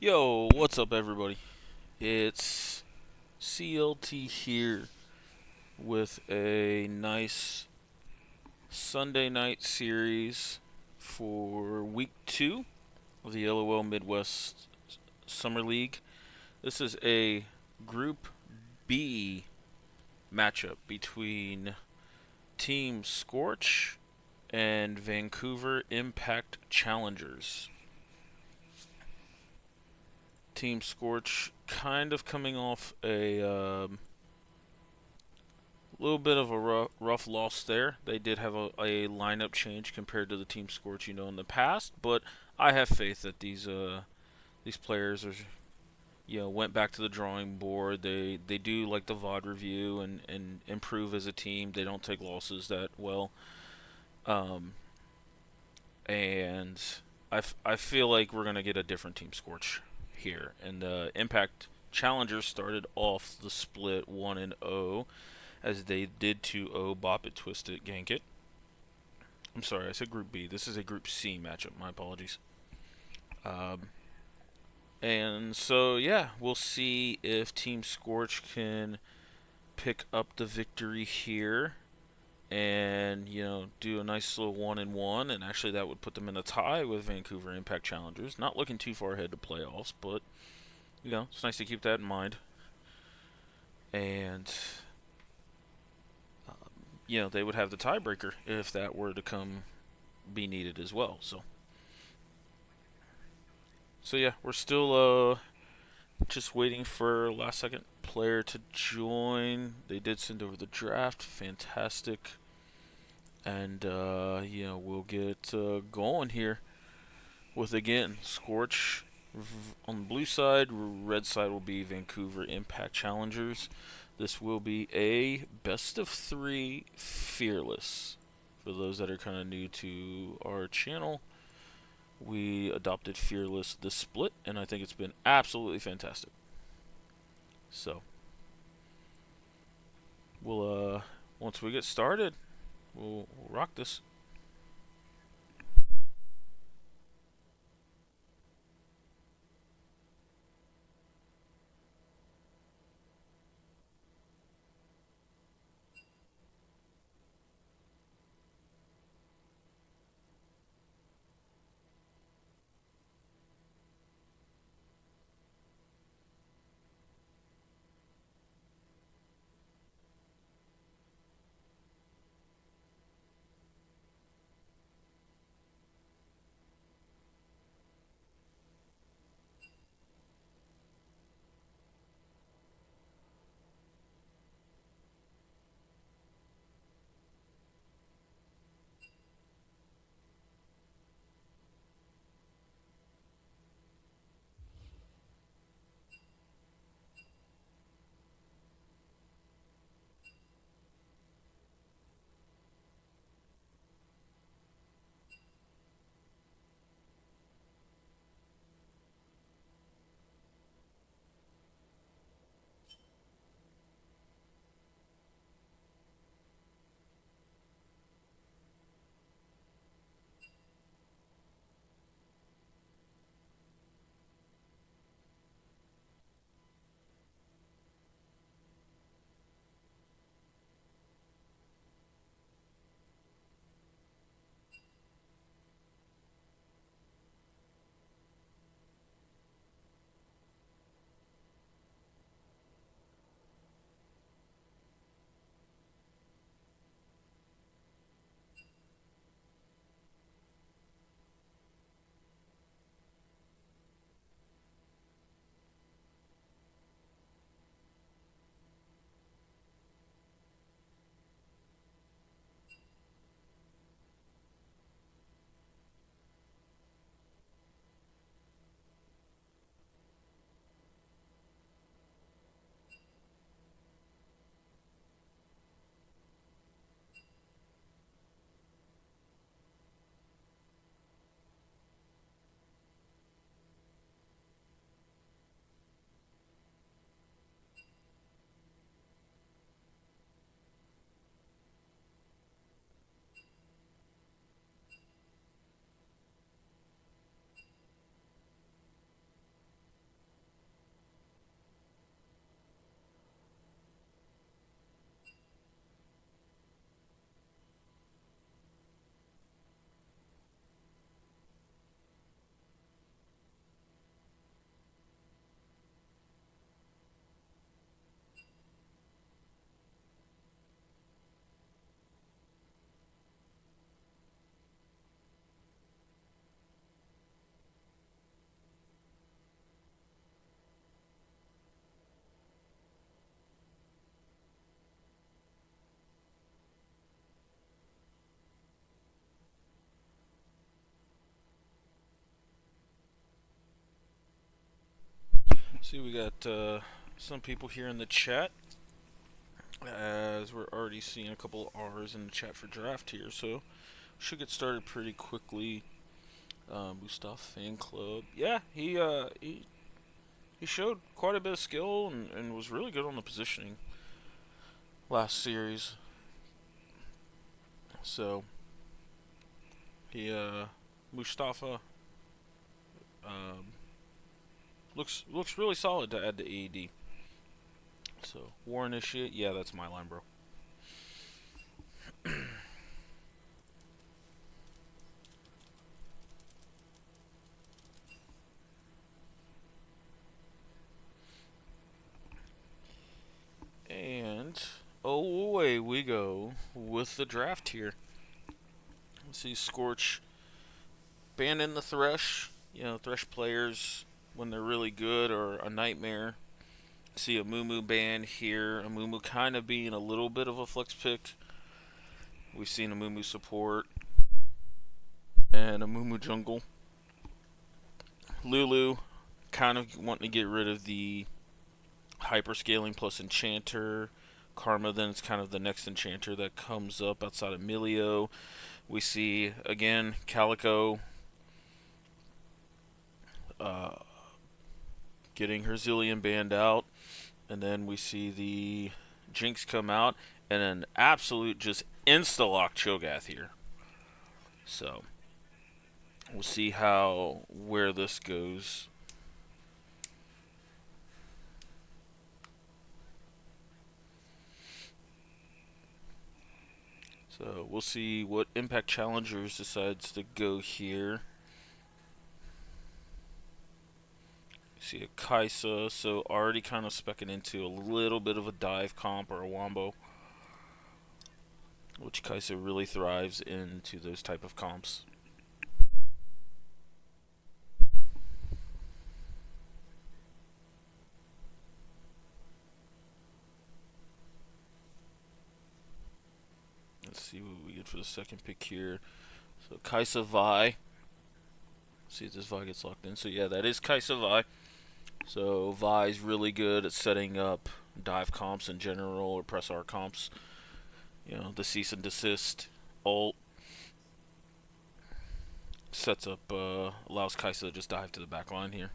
Yo, what's up, everybody? It's CLT here with a nice Sunday night series for week 2 of the LOLMidwest Summer League. This is a Group B matchup between Team Scorch and Vancouver Impact Challengers. Team Scorch kind of coming off a little bit of a rough loss there. They did have a lineup change compared to the Team Scorch in the past, but I have faith that these players are went back to the drawing board. They do like the VOD review and improve as a team. They don't take losses that well, um, and I feel like we're gonna get a different Team Scorch here. And the Impact Challengers started off the split 1-0 as they did 2-0 Bop It, Twist It, Gank It. I'm sorry, I said Group B. This is a Group C matchup. My apologies. Um, and so, yeah, we'll see if Team Scorch can pick up the victory here and, do a nice little 1-1. And actually, that would put them in a tie with Vancouver Impact Challengers. Not looking too far ahead to playoffs, but, it's nice to keep that in mind. And they would have the tiebreaker if that were to come be needed as well. So yeah, we're still just waiting for last second player to join. They did send over the draft, fantastic, and we'll get going here with again Scorch on the blue side. Red side will be Vancouver Impact Challengers. This will be a best of 3 fearless. For those that are kind of new to our channel, we adopted Fearless this split, and I think it's been absolutely fantastic. So, we'll once we get started, we'll rock this. See, we got some people here in the chat, as we're already seeing a couple R's in the chat for draft here, so should get started pretty quickly. Mustafa Fan Club, yeah, he showed quite a bit of skill and was really good on the positioning last series. So Mustafa um, looks really solid to add to AED. So War Initiate, yeah, that's my line, bro. And away we go with the draft here. Let's see, Scorch banning the Thresh. You know, Thresh players, when they're really good, are a nightmare. See a Mumu ban here. A Mumu kind of being a little bit of a flex pick. We've seen a Mumu support and a Mumu jungle. Lulu kind of wanting to get rid of the hyperscaling plus enchanter. Karma, then it's kind of the next enchanter that comes up outside of Milio. We see again Calico getting her Zillion banned out, and then we see the Jinx come out and an absolute just insta lock Cho'Gath here. So we'll see where this goes. So we'll see what Impact Challengers decides to go here. See a Kaisa, so already kind of specking into a little bit of a dive comp or a wombo, which Kaisa really thrives into those type of comps. Let's see what we get for the second pick here. So Kaisa Vi. See if this Vi gets locked in. So yeah, that is Kaisa Vi. So Vi's really good at setting up dive comps in general or press R comps. You know, the cease and desist ult sets up, allows Kaisa to just dive to the back line here.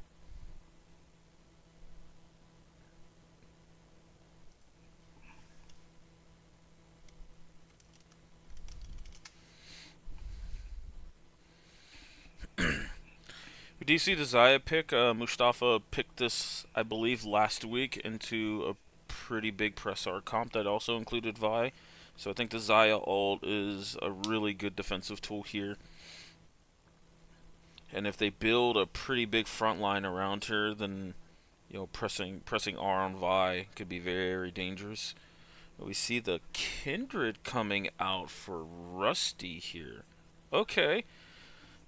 We do see the Zaya pick. Mustafa picked this, I believe, last week into a pretty big press R comp that also included Vi. So I think the Zaya ult is a really good defensive tool here. And if they build a pretty big front line around her, then pressing R on Vi could be very dangerous. We see the Kindred coming out for Rusty here. Okay,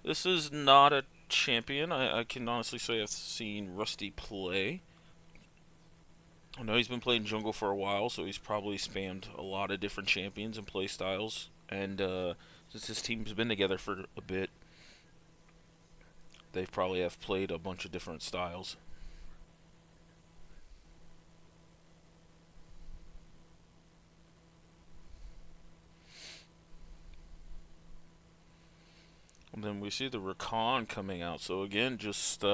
this is not a champion I can honestly say I've seen Rusty play. I know he's been playing jungle for a while, so he's probably spammed a lot of different champions and play styles. And since his team's been together for a bit, they probably have played a bunch of different styles. And then we see the Rakan coming out. So again, just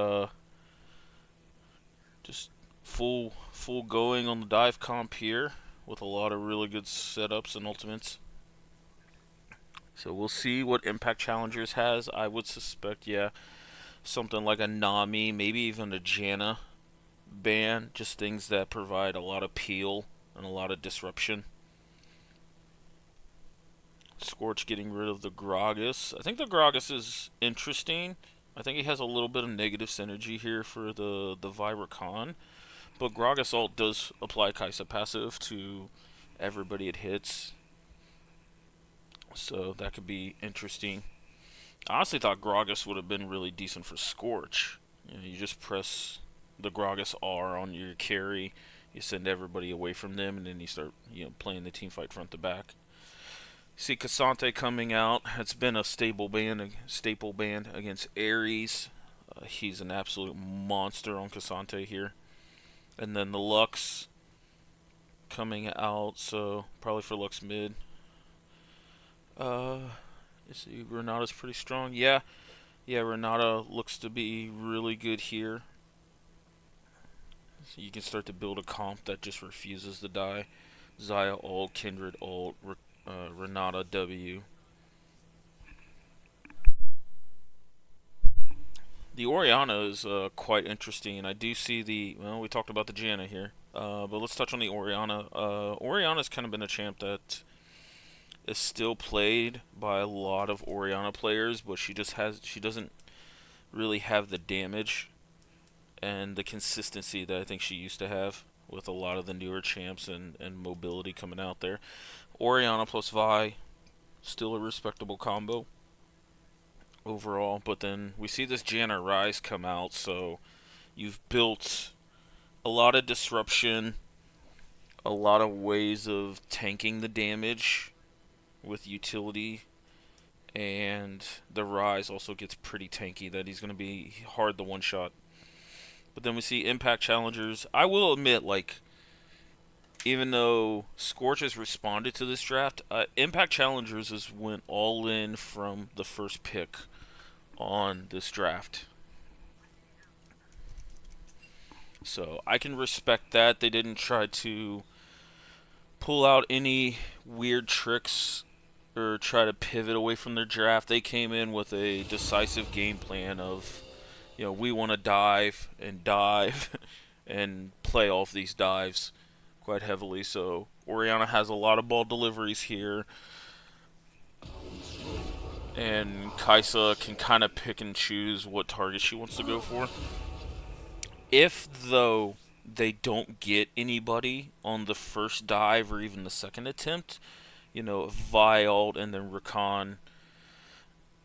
full going on the dive comp here with a lot of really good setups and ultimates. So we'll see what Impact Challengers has. I would suspect, yeah, something like a Nami, maybe even a Janna ban. Just things that provide a lot of peel and a lot of disruption. Scorch getting rid of the Gragas. I think the Gragas is interesting. I think he has a little bit of negative synergy here for the Rakan. But Gragas ult does apply Kaisa passive to everybody it hits. So that could be interesting. I honestly thought Gragas would have been really decent for Scorch. You just press the Gragas R on your carry, you send everybody away from them, and then you start playing the team fight front to back. See Cassante coming out. It's been a staple band against Ares. He's an absolute monster on Cassante here. And then the Lux coming out, so probably for Lux mid. Uh, you see, Renata's pretty strong. Yeah, yeah, Renata looks to be really good here. So you can start to build a comp that just refuses to die. Zaya ult, Kindred ult, Renata W. The Orianna is quite interesting. I do see well, we talked about the Janna here, but let's touch on the Orianna. Orianna's kind of been a champ that is still played by a lot of Orianna players, but she doesn't really have the damage and the consistency that I think she used to have with a lot of the newer champs and mobility coming out there. Orianna plus Vi, still a respectable combo overall, but then we see this Janna Rise come out, so you've built a lot of disruption, a lot of ways of tanking the damage with utility, and the Rise also gets pretty tanky, that he's going to be hard the one shot. But then we see Impact Challengers. I will admit, like, even though Scorch has responded to this draft, Impact Challengers has went all in from the first pick on this draft. So I can respect that. They didn't try to pull out any weird tricks or try to pivot away from their draft. They came in with a decisive game plan of, we want to dive and play off these dives quite heavily. So Orianna has a lot of ball deliveries here, and Kaisa can kind of pick and choose what target she wants to go for. If, though, they don't get anybody on the first dive or even the second attempt, Vialt and then Rakan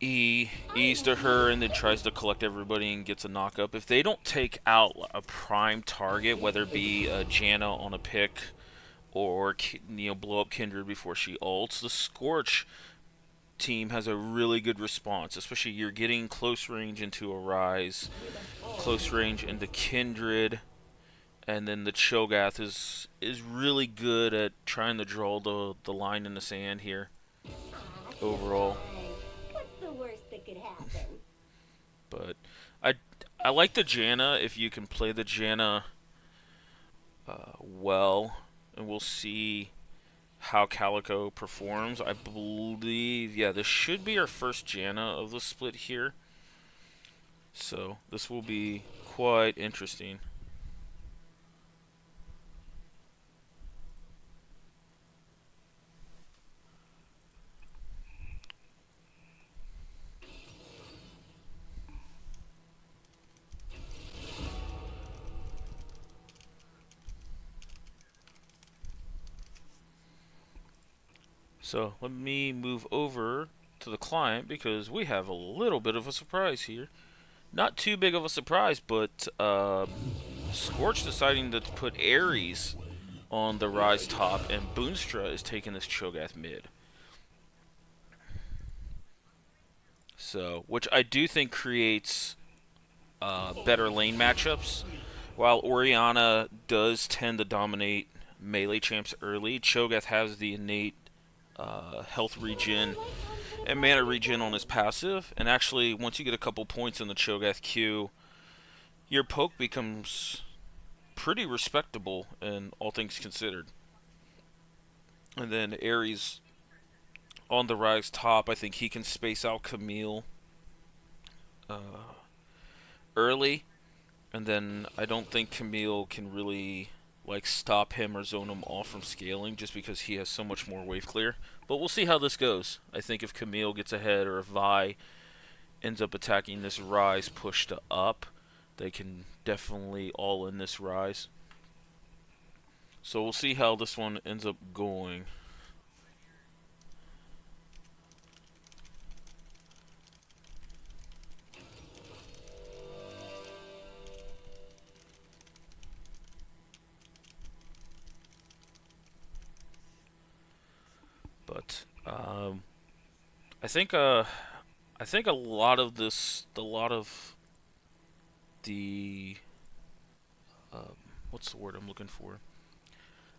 E's to her and then tries to collect everybody and gets a knock up. If they don't take out a prime target, whether it be a Janna on a pick or blow up Kindred before she ults, the Scorch team has a really good response. Especially you're getting close range into a Rise, close range into Kindred, and then the Cho'Gath is really good at trying to draw the line in the sand here overall. What's the worst that could happen? But I I like the Janna if you can play the Janna well, and we'll see how Calico performs. I believe, yeah, this should be our first Janna of the split here, so this will be quite interesting. So let me move over to the client because we have a little bit of a surprise here. Not too big of a surprise, but Scorch deciding to put Ares on the Rise top, and Boonstra is taking this Cho'Gath mid. So, which I do think creates better lane matchups. While Orianna does tend to dominate melee champs early, Cho'Gath has the innate health regen and mana regen on his passive, and actually, once you get a couple points in the Cho'Gath queue, your poke becomes pretty respectable, in all things considered. And then Ares on the Rise top, I think he can space out Camille early, and then I don't think Camille can really stop him or zone him off from scaling just because he has so much more wave clear. But we'll see how this goes. I think if Camille gets ahead or if Vi ends up attacking this Rise push to up, they can definitely all in this Rise. So we'll see how this one ends up going. But I think I think a lot of this, a lot of the what's the word I'm looking for?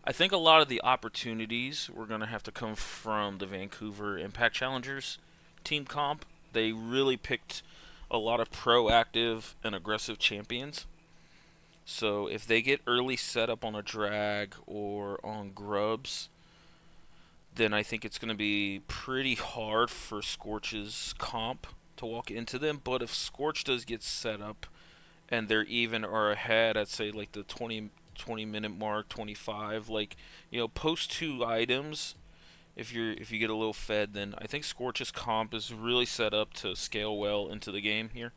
I think a lot of the opportunities were going to have to come from the Vancouver Impact Challengers team comp. They really picked a lot of proactive and aggressive champions. So if they get early setup on a drag or on grubs, then I think it's going to be pretty hard for Scorch's comp to walk into them. But if Scorch does get set up and they're even or ahead at say like the 20 minute mark, 25, like post two items. If you get a little fed, then I think Scorch's comp is really set up to scale well into the game here.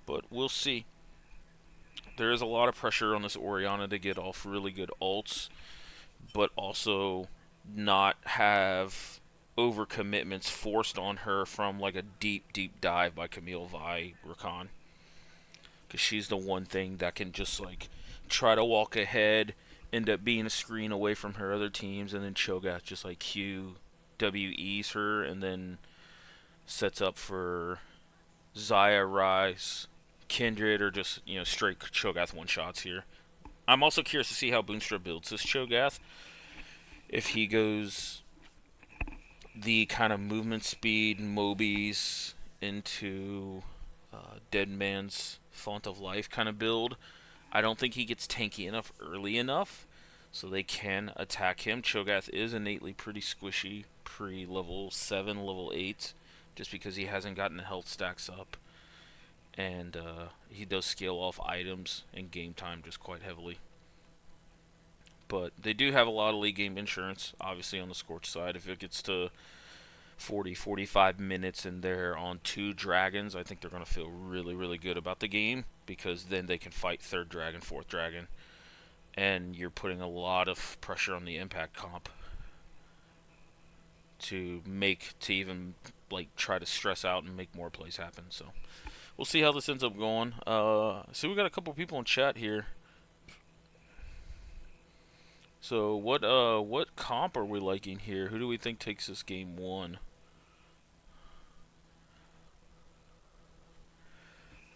But we'll see. There is a lot of pressure on this Oriana to get off really good ults, but also not have overcommitments forced on her from like a deep, deep dive by Camille Vi Rakan. Because she's the one thing that can just like try to walk ahead, end up being a screen away from her other teams, and then Cho'Gath just like QWEs her and then sets up for Zaya Rise, Kindred, or just straight Cho'Gath one shots here. I'm also curious to see how Boonstra builds this Cho'Gath. If he goes the kind of movement speed Mobies into Dead Man's Font of Life kind of build, I don't think he gets tanky enough early enough so they can attack him. Cho'Gath is innately pretty squishy pre level 7, level 8, just because he hasn't gotten the health stacks up. And he does scale off items and game time just quite heavily. But they do have a lot of league game insurance, obviously, on the Scorch side. If it gets to 40, 45 minutes and they're on 2 dragons, I think they're going to feel really, really good about the game because then they can fight 3rd dragon, 4th dragon. And you're putting a lot of pressure on the impact comp to even like try to stress out and make more plays happen. So we'll see how this ends up going. So we got a couple people in chat here. So what comp are we liking here? Who do we think takes this game 1?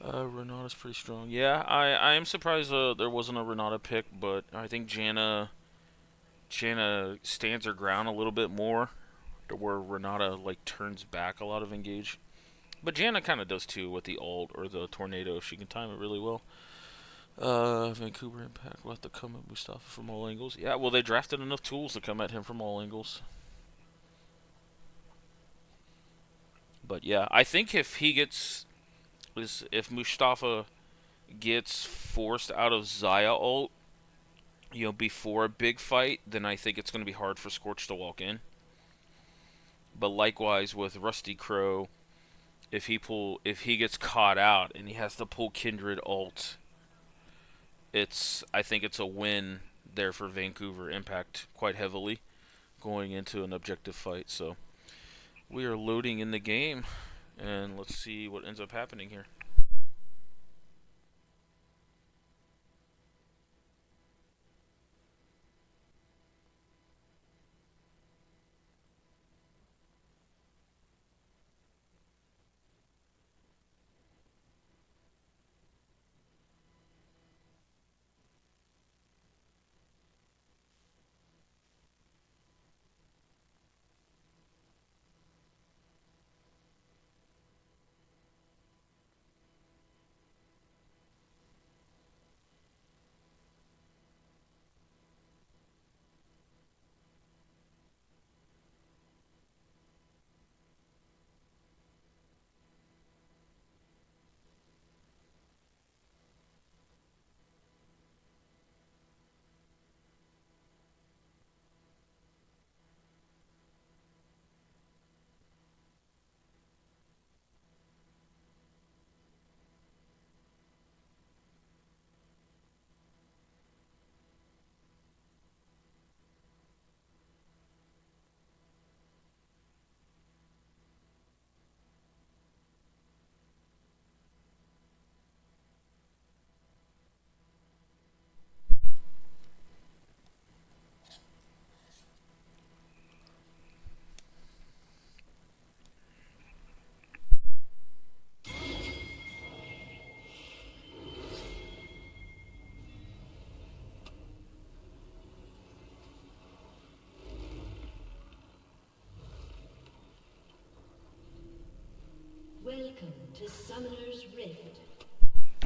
Renata's pretty strong. Yeah, I am surprised there wasn't a Renata pick, but I think Janna stands her ground a little bit more, to where Renata like turns back a lot of engage. But Janna kind of does too with the ult or the tornado if she can time it really well. Vancouver Impact will have to come at Mustafa from all angles. Yeah, well they drafted enough tools to come at him from all angles. But yeah, I think if Mustafa gets forced out of Zaya ult, before a big fight, then I think it's going to be hard for Scorch to walk in. But likewise with Rusty Crow, if he gets caught out and he has to pull Kindred ult, I think it's a win there for Vancouver Impact quite heavily going into an objective fight. So we are loading in the game, and let's see what ends up happening here.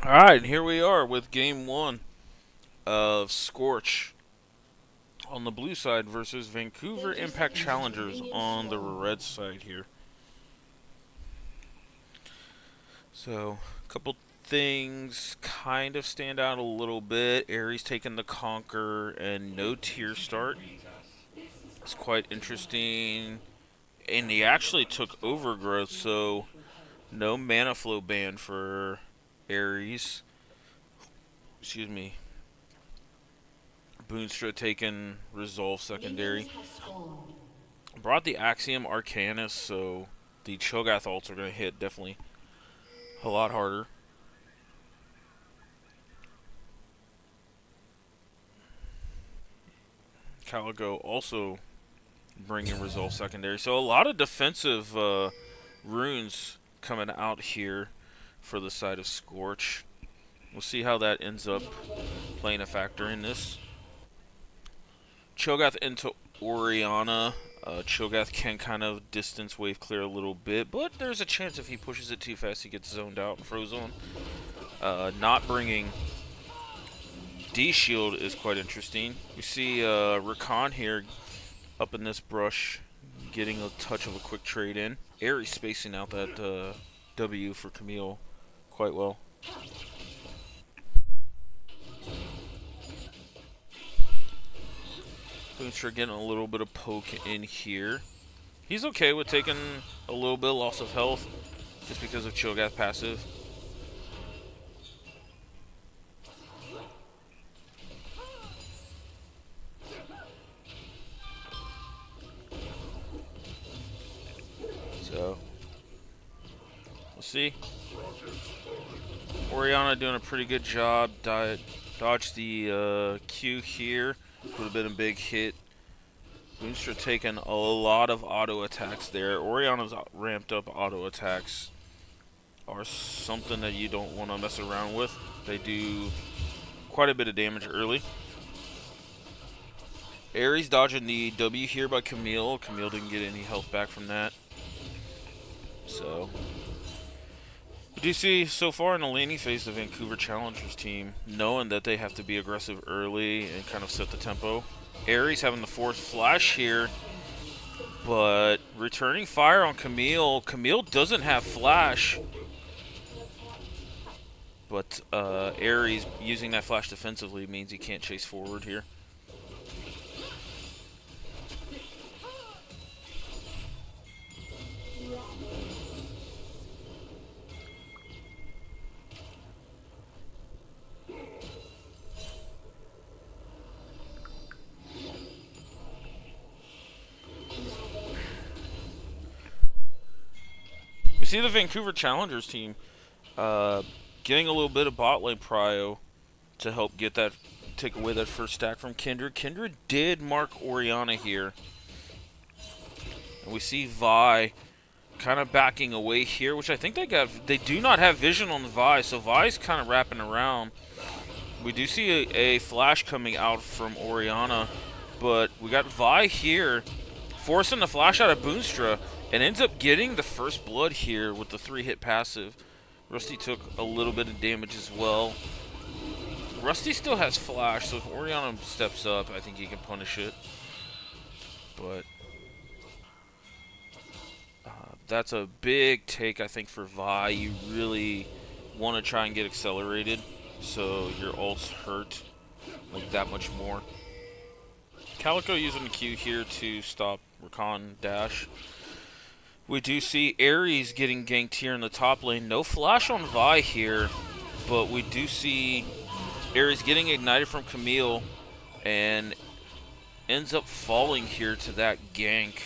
Alright, here we are with game 1 of Scorch on the blue side versus Vancouver Impact Challengers on the red side here. So, a couple things kind of stand out a little bit. Aries taking the Conquer and no tier start. It's quite interesting. And he actually took Overgrowth, so no mana flow ban for Aries. Excuse me. Boonstra taking Resolve secondary. Brought the Axiom Arcanus, so the Cho'Gath ults are going to hit definitely a lot harder. Calico also bringing Resolve secondary. So a lot of defensive runes coming out here for the side of Scorch. We'll see how that ends up playing a factor in this. Cho'Gath into Orianna. Cho'Gath can kind of distance wave clear a little bit, but there's a chance if he pushes it too fast he gets zoned out and frozen. Not bringing D-Shield is quite interesting. We see Rakan here up in this brush getting a touch of a quick trade in. Aries spacing out that W for Camille quite well. Boonstra getting a little bit of poke in here. He's okay with taking a little bit of loss of health just because of Cho'Gath passive. So, we'll see. Orianna doing a pretty good job. Dodged the Q here. Would have been a big hit. Boonstra taking a lot of auto attacks there. Orianna's ramped up auto attacks are something that you don't want to mess around with. They do quite a bit of damage early. Aries dodging the W here by Camille. Camille didn't get any health back from that. So, we do see so far in the laning phase the Vancouver Challengers team knowing that they have to be aggressive early and kind of set the tempo. Aries having the force flash here, but returning fire on Camille. Camille doesn't have flash, but Aries using that flash defensively means he can't chase forward here. We see the Vancouver Challengers team getting a little bit of bot lane prio to help get that, take away that first stack from Kindred. Kindred did mark Orianna here. And we see Vi kind of backing away here, which I think they do not have vision on the Vi, so Vi's kind of wrapping around. We do see a flash coming out from Orianna, but we got Vi here forcing the flash out of Boonstra and ends up getting the first blood here with the 3-hit passive. Rusty took a little bit of damage as well. Rusty still has flash, so if Orianna steps up, I think he can punish it. But that's a big take, I think, for Vi. You really want to try and get accelerated, so your ults hurt like that much more. Calico using the Q here to stop Rakan dash. We do see Aries getting ganked here in the top lane. No flash on Vi here, but we do see Aries getting ignited from Camille and ends up falling here to that gank.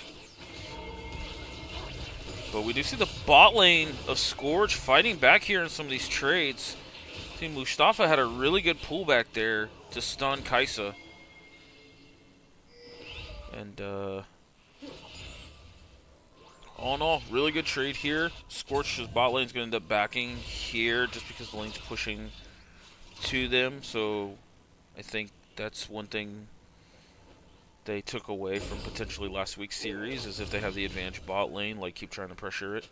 But we do see the bot lane of Scorch fighting back here in some of these trades. See, Mustafa had a really good pullback there to stun Kaisa. And all in all, really good trade here. Scorch's bot lane's going to end up backing here just because the lane's pushing to them. So I think that's one thing they took away from potentially last week's series, is if they have the advantage bot lane, like keep trying to pressure it.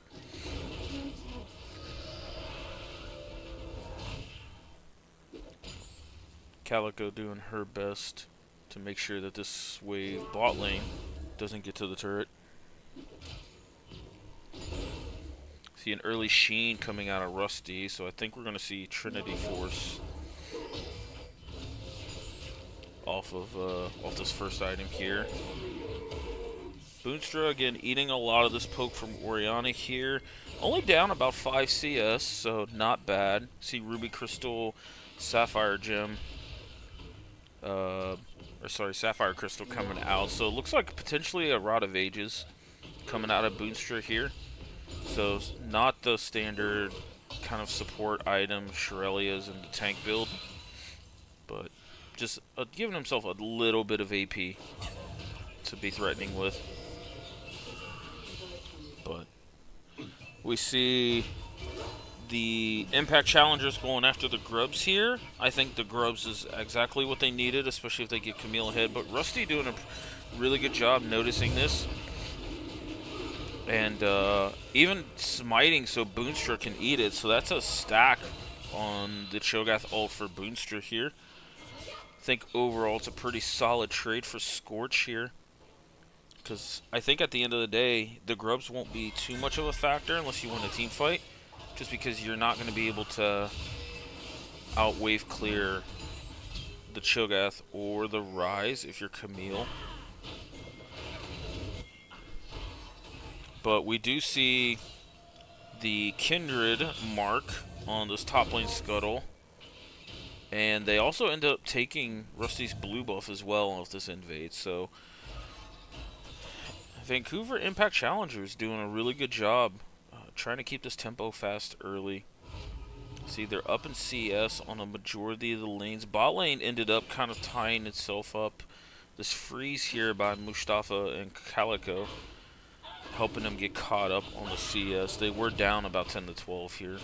Calico doing her best to make sure that this wave bot lane doesn't get to the turret. See an early Sheen coming out of Rusty, so I think we're going to see Trinity Force off this first item here. Boonstra again eating a lot of this poke from Oriana here. Only down about 5 CS, so not bad. See Ruby Crystal, Sapphire Gem, Sapphire Crystal coming out. So it looks like potentially a Rod of Ages coming out of Boonstra here. So not the standard kind of support item Shirelia's in the tank build, but just giving himself a little bit of AP to be threatening with. But we see the Impact Challengers going after the Grubs here. I think the Grubs is exactly what they needed, especially if they get Camille ahead. But Rusty doing a really good job noticing this. And even smiting so Boonstra can eat it. So that's a stack on the Cho'Gath ult for Boonstra here. I think overall it's a pretty solid trade for Scorch here. Because I think at the end of the day, the Grubs won't be too much of a factor unless you win a team fight. Just because you're not going to be able to out-wave clear the Cho'Gath or the Rise if you're Camille. But we do see the Kindred mark on this top lane Scuttle. And they also end up taking Rusty's blue buff as well off this invade. So Vancouver Impact Challengers doing a really good job trying to keep this tempo fast early. See, they're up in CS on a majority of the lanes. Bot lane ended up kind of tying itself up. This freeze here by Mustafa and Calico, helping them get caught up on the CS. They were down about 10 to 12 here.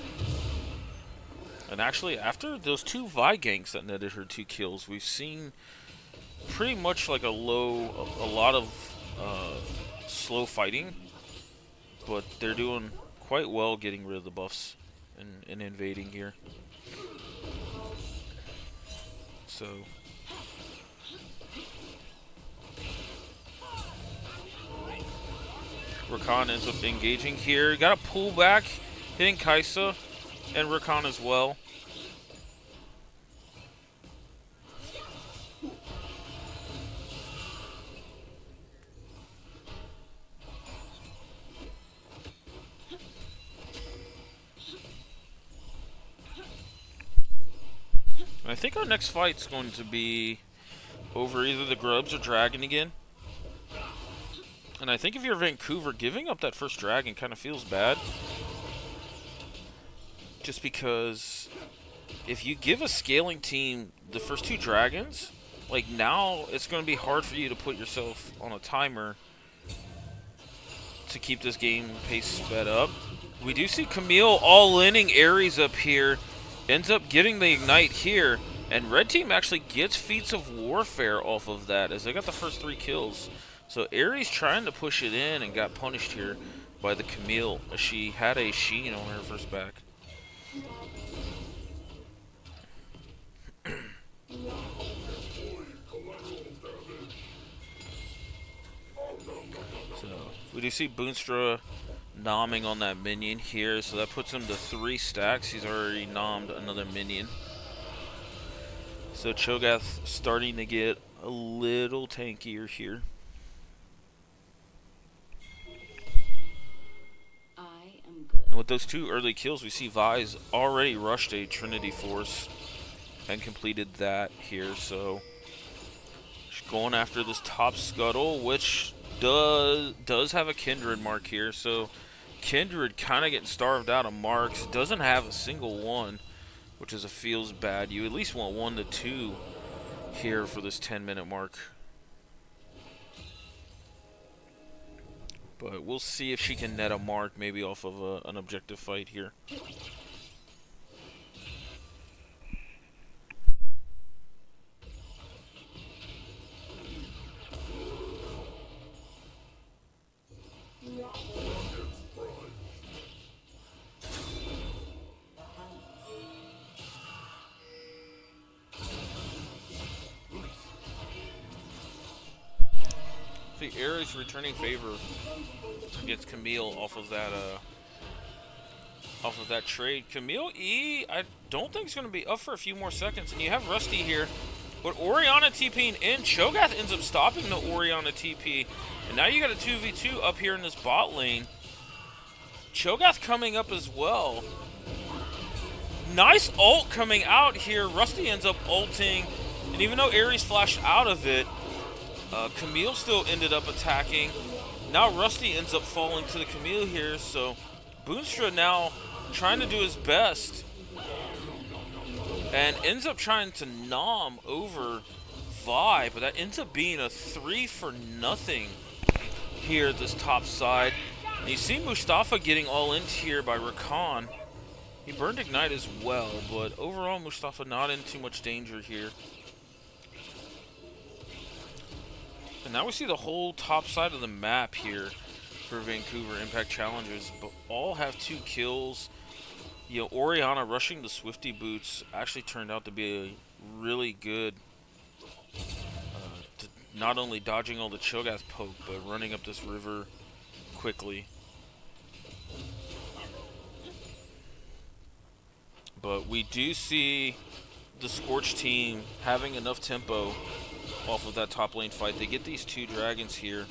And actually, after those 2 Vi ganks that netted her 2 kills, we've seen pretty much like a lot of slow fighting. But they're doing quite well getting rid of the buffs and invading here. So Rakan ends up engaging here. Got a pull back, hitting Kaisa and Rakan as well. I think our next fight's going to be over either the Grubs or Dragon again. And I think if you're Vancouver, giving up that first Dragon kind of feels bad. Just because if you give a scaling team the first 2 Dragons, like now it's going to be hard for you to put yourself on a timer to keep this game pace sped up. We do see Camille all-inning Ares up here. Ends up getting the Ignite here. And Red Team actually gets Feats of Warfare off of that as they got the first 3 kills. So Ares trying to push it in and got punished here by the Camille as she had a Sheen on her first back. So we do see Boonstra nomming on that minion here, so that puts him to 3 stacks. He's already nommed another minion. So Cho'Gath starting to get a little tankier here. I am good. And with those 2 early kills, we see Vi's already rushed a Trinity Force and completed that here. So she's going after this top Scuttle, which does have a Kindred mark here. So Kindred kind of getting starved out of marks. Doesn't have a single one, which is feels bad. You at least want 1 to 2 here for this 10-minute mark. But we'll see if she can net a mark maybe off of an objective fight here. actually Ares returning favor against Camille off of that trade. Camille E, I don't think it's going to be up for a few more seconds, and you have Rusty here. But Orianna TPing in. Cho'Gath ends up stopping the Orianna TP. And now you got a 2v2 up here in this bot lane. Cho'Gath coming up as well. Nice ult coming out here. Rusty ends up ulting. And even though Ares flashed out of it, Camille still ended up attacking. Now Rusty ends up falling to the Camille here. So Boonstra now trying to do his best. And ends up trying to nom over Vi, but that ends up being a 3 for nothing here at this top side. And you see Mustafa getting all in here by Rakan. He burned Ignite as well, but overall Mustafa not in too much danger here. And now we see the whole top side of the map here for Vancouver Impact Challengers, but all have 2 kills. You know, Orianna rushing the Swifty boots actually turned out to be a really good, not only dodging all the Cho'Gath poke, but running up this river quickly. But we do see the Scorch team having enough tempo off of that top lane fight. They get these 2 dragons here.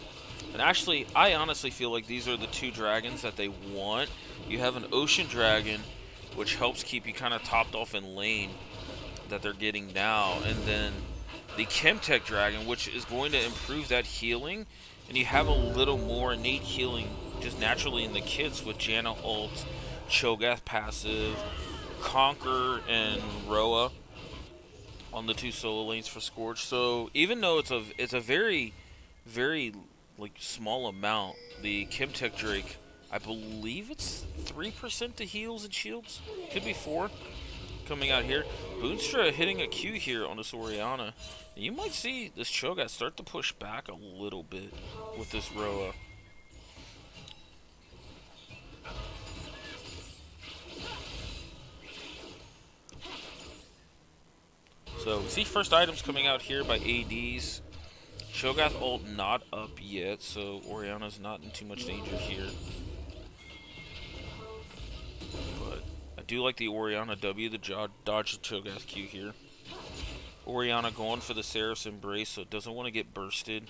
And actually, I honestly feel like these are the 2 dragons that they want. You have an Ocean Dragon, which helps keep you kind of topped off in lane that they're getting now. And then the Chemtech Dragon, which is going to improve that healing. And you have a little more innate healing just naturally in the kits with Janna ult, Cho'Gath passive, Conquer, and Roa on the 2 solo lanes for Scorch. So even though it's a very, very like small amount, the Chemtech Drake, I believe it's 3% to heals and shields. Could be 4 coming out here. Boonstra hitting a Q here on this Orianna. And you might see this Cho'Gath start to push back a little bit with this Roa. So we see first items coming out here by ADs. Cho'Gath ult not up yet, so Orianna's not in too much danger here. But I do like the Orianna W, the dodge the Cho'Gath Q here. Orianna going for the Seraph's Embrace, so it doesn't want to get bursted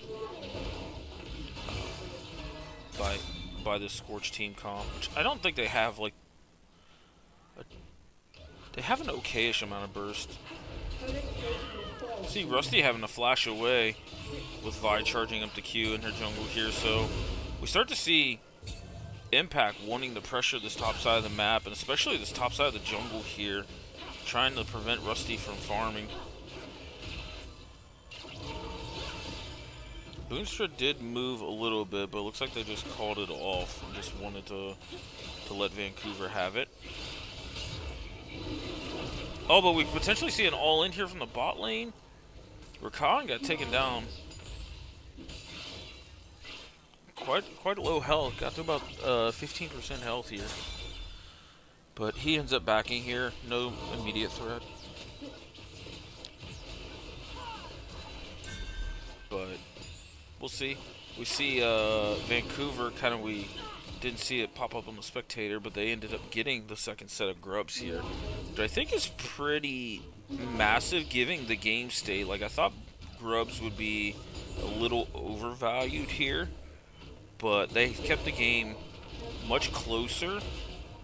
by the Scorch team comp, which I don't think they have, like, they have an okayish amount of burst. See Rusty having to flash away with Vi charging up the Q in her jungle here, so we start to see Impact wanting to pressure this top side of the map, and especially this top side of the jungle here, trying to prevent Rusty from farming. Boonstra did move a little bit, but it looks like they just called it off and just wanted to let Vancouver have it. Oh, but we potentially see an all-in here from the bot lane. Rakan got taken down. Quite low health. Got to about 15% health here. But he ends up backing here. No immediate threat. But we'll see. We see Vancouver we didn't see it pop up on the spectator, but they ended up getting the second set of grubs here, which I think is pretty massive given the game state. Like, I thought grubs would be a little overvalued here, but they kept the game much closer,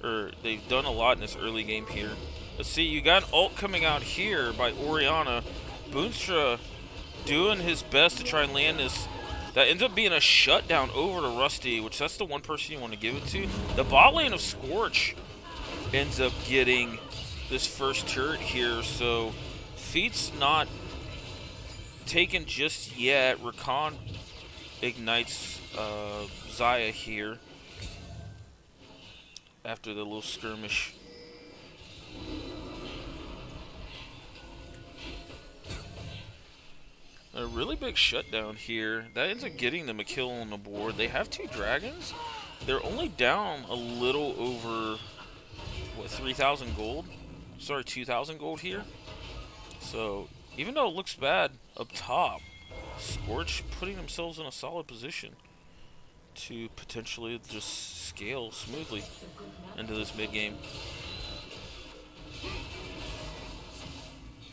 or they've done a lot in this early game here. Let's see, you got an ult coming out here by Orianna. Boonstra doing his best to try and land this. That ends up being a shutdown over to Rusty, which that's the one person you want to give it to. The bot lane of Scorch ends up getting this first turret here, so feat's not taken just yet. Rakan ignites Xayah here after the little skirmish. A really big shutdown here. That ends up getting them a kill on the board. They have 2 dragons. They're only down a little over, what, 3,000 gold? Sorry, 2,000 gold here. So, even though it looks bad up top, Scorch putting themselves in a solid position to potentially just scale smoothly into this mid game.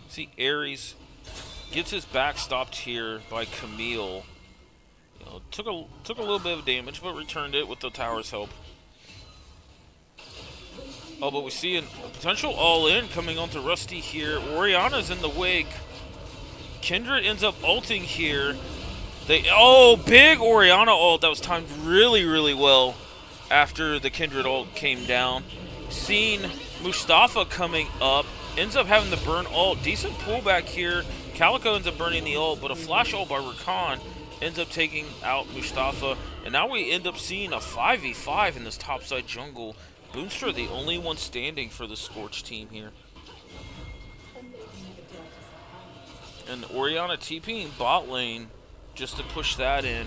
See, Ares gets his back stopped here by Camille. You know, took a little bit of damage, but returned it with the tower's help. Oh, but we see a potential all-in coming onto Rusty here. Oriana's in the wake. Kindred ends up ulting here. Big Oriana ult. That was timed really, really well after the Kindred ult came down. Seen Mustafa coming up. Ends up having the burn ult. Decent pullback here. Calico ends up burning the ult, but a flash ult by Rakan ends up taking out Mustafa. And now we end up seeing a 5v5 in this topside jungle. Boomstra the only one standing for the Scorch team here. And Oriana TPing bot lane just to push that in.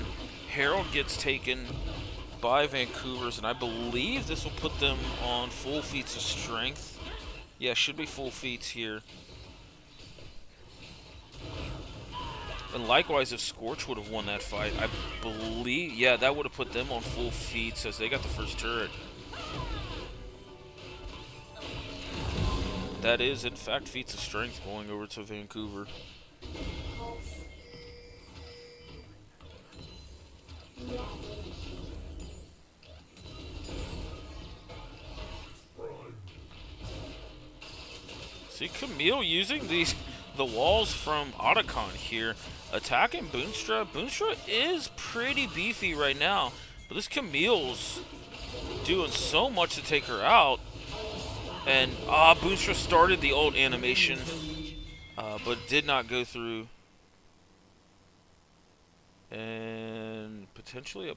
Herald gets taken by Vancouver's, and I believe this will put them on full feats of strength. Yeah, should be full feats here. And likewise, if Scorch would have won that fight, I believe, yeah, that would have put them on full feats as they got the first turret. That is, in fact, feats of strength going over to Vancouver. See, Camille using the walls from Otacon here, attacking Boomstra. Boomstra is pretty beefy right now, but this Camille's doing so much to take her out. And Boomstra started the ult animation, but did not go through. And potentially a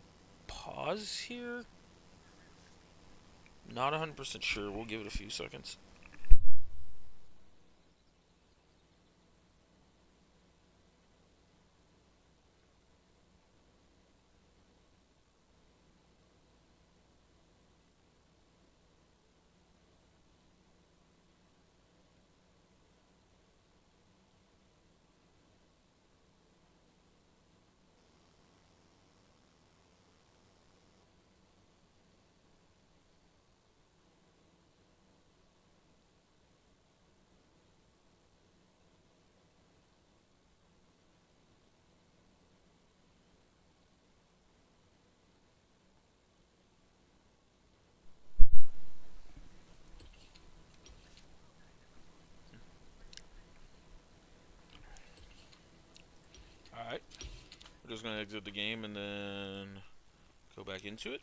pause here? Not 100% sure. We'll give it a few seconds. Alright. We're just going to exit the game and then go back into it.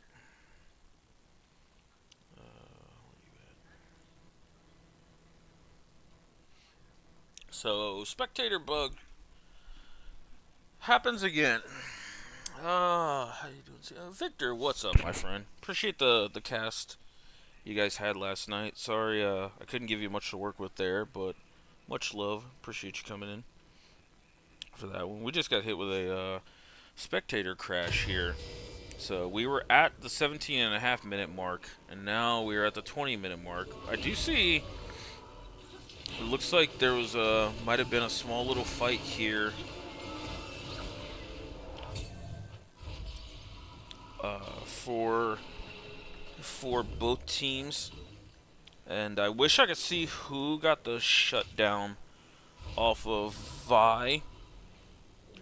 So, spectator bug happens again. How you doing? Victor, what's up, my friend? Appreciate the cast you guys had last night. Sorry, I couldn't give you much to work with there, but much love. Appreciate you coming in for that one. We just got hit with a spectator crash here. So we were at the 17.5 minute mark, and now we are at the 20-minute mark. I do see, it looks like there was might have been a small little fight here. For both teams, and I wish I could see who got the shutdown off of Vi.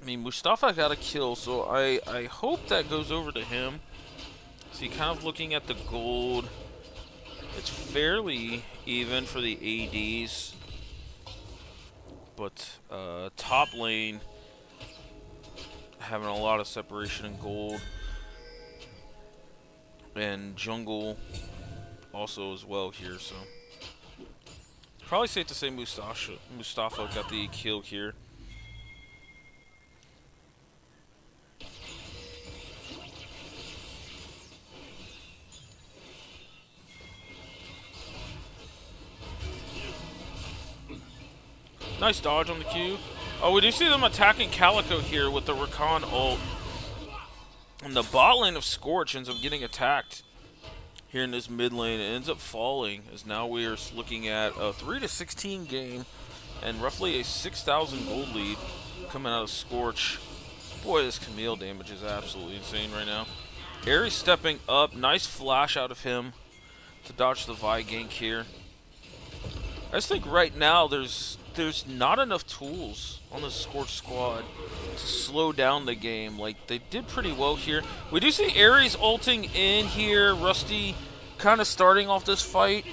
I mean, Mustafa got a kill, so I hope that goes over to him. See, kind of looking at the gold, it's fairly even for the ADs, but top lane having a lot of separation in gold. And jungle also as well here, so probably safe to say Mustafa got the kill here. Nice dodge on the Q. Oh, we do see them attacking Calico here with the Rakan ult. And the bot lane of Scorch ends up getting attacked here in this mid lane. It ends up falling, as now we are looking at a 3-16 game and roughly a 6,000 gold lead coming out of Scorch. Boy, this Camille damage is absolutely insane right now. Ares stepping up. Nice flash out of him to dodge the Vi gank here. I just think right now there's not enough tools on the Scorch squad to slow down the game. Like, they did pretty well here. We do see Ares ulting in here. Rusty kind of starting off this fight.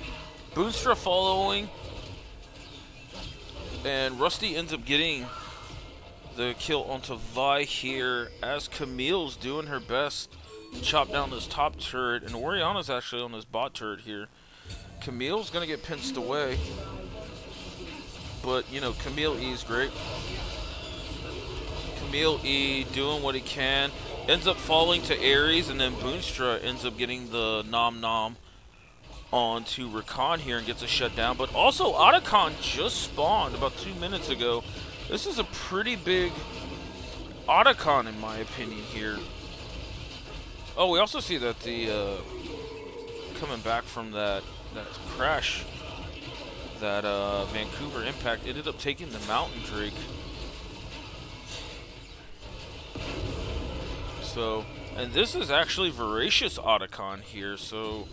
Boonstra following. And Rusty ends up getting the kill onto Vi here as Camille's doing her best to chop down this top turret. And Oriana's actually on this bot turret here. Camille's going to get pinched away. But, you know, Camille E's great. Camille E doing what he can. Ends up falling to Ares, and then Boonstra ends up getting the Nom Nom onto Rakan here and gets a shutdown. But also, Otacon just spawned about 2 minutes ago. This is a pretty big Otacon, in my opinion, here. Oh, we also see that the coming back from that crash, that Vancouver impact ended up taking the Mountain Drake. So, and this is actually Voracious Otacon here, so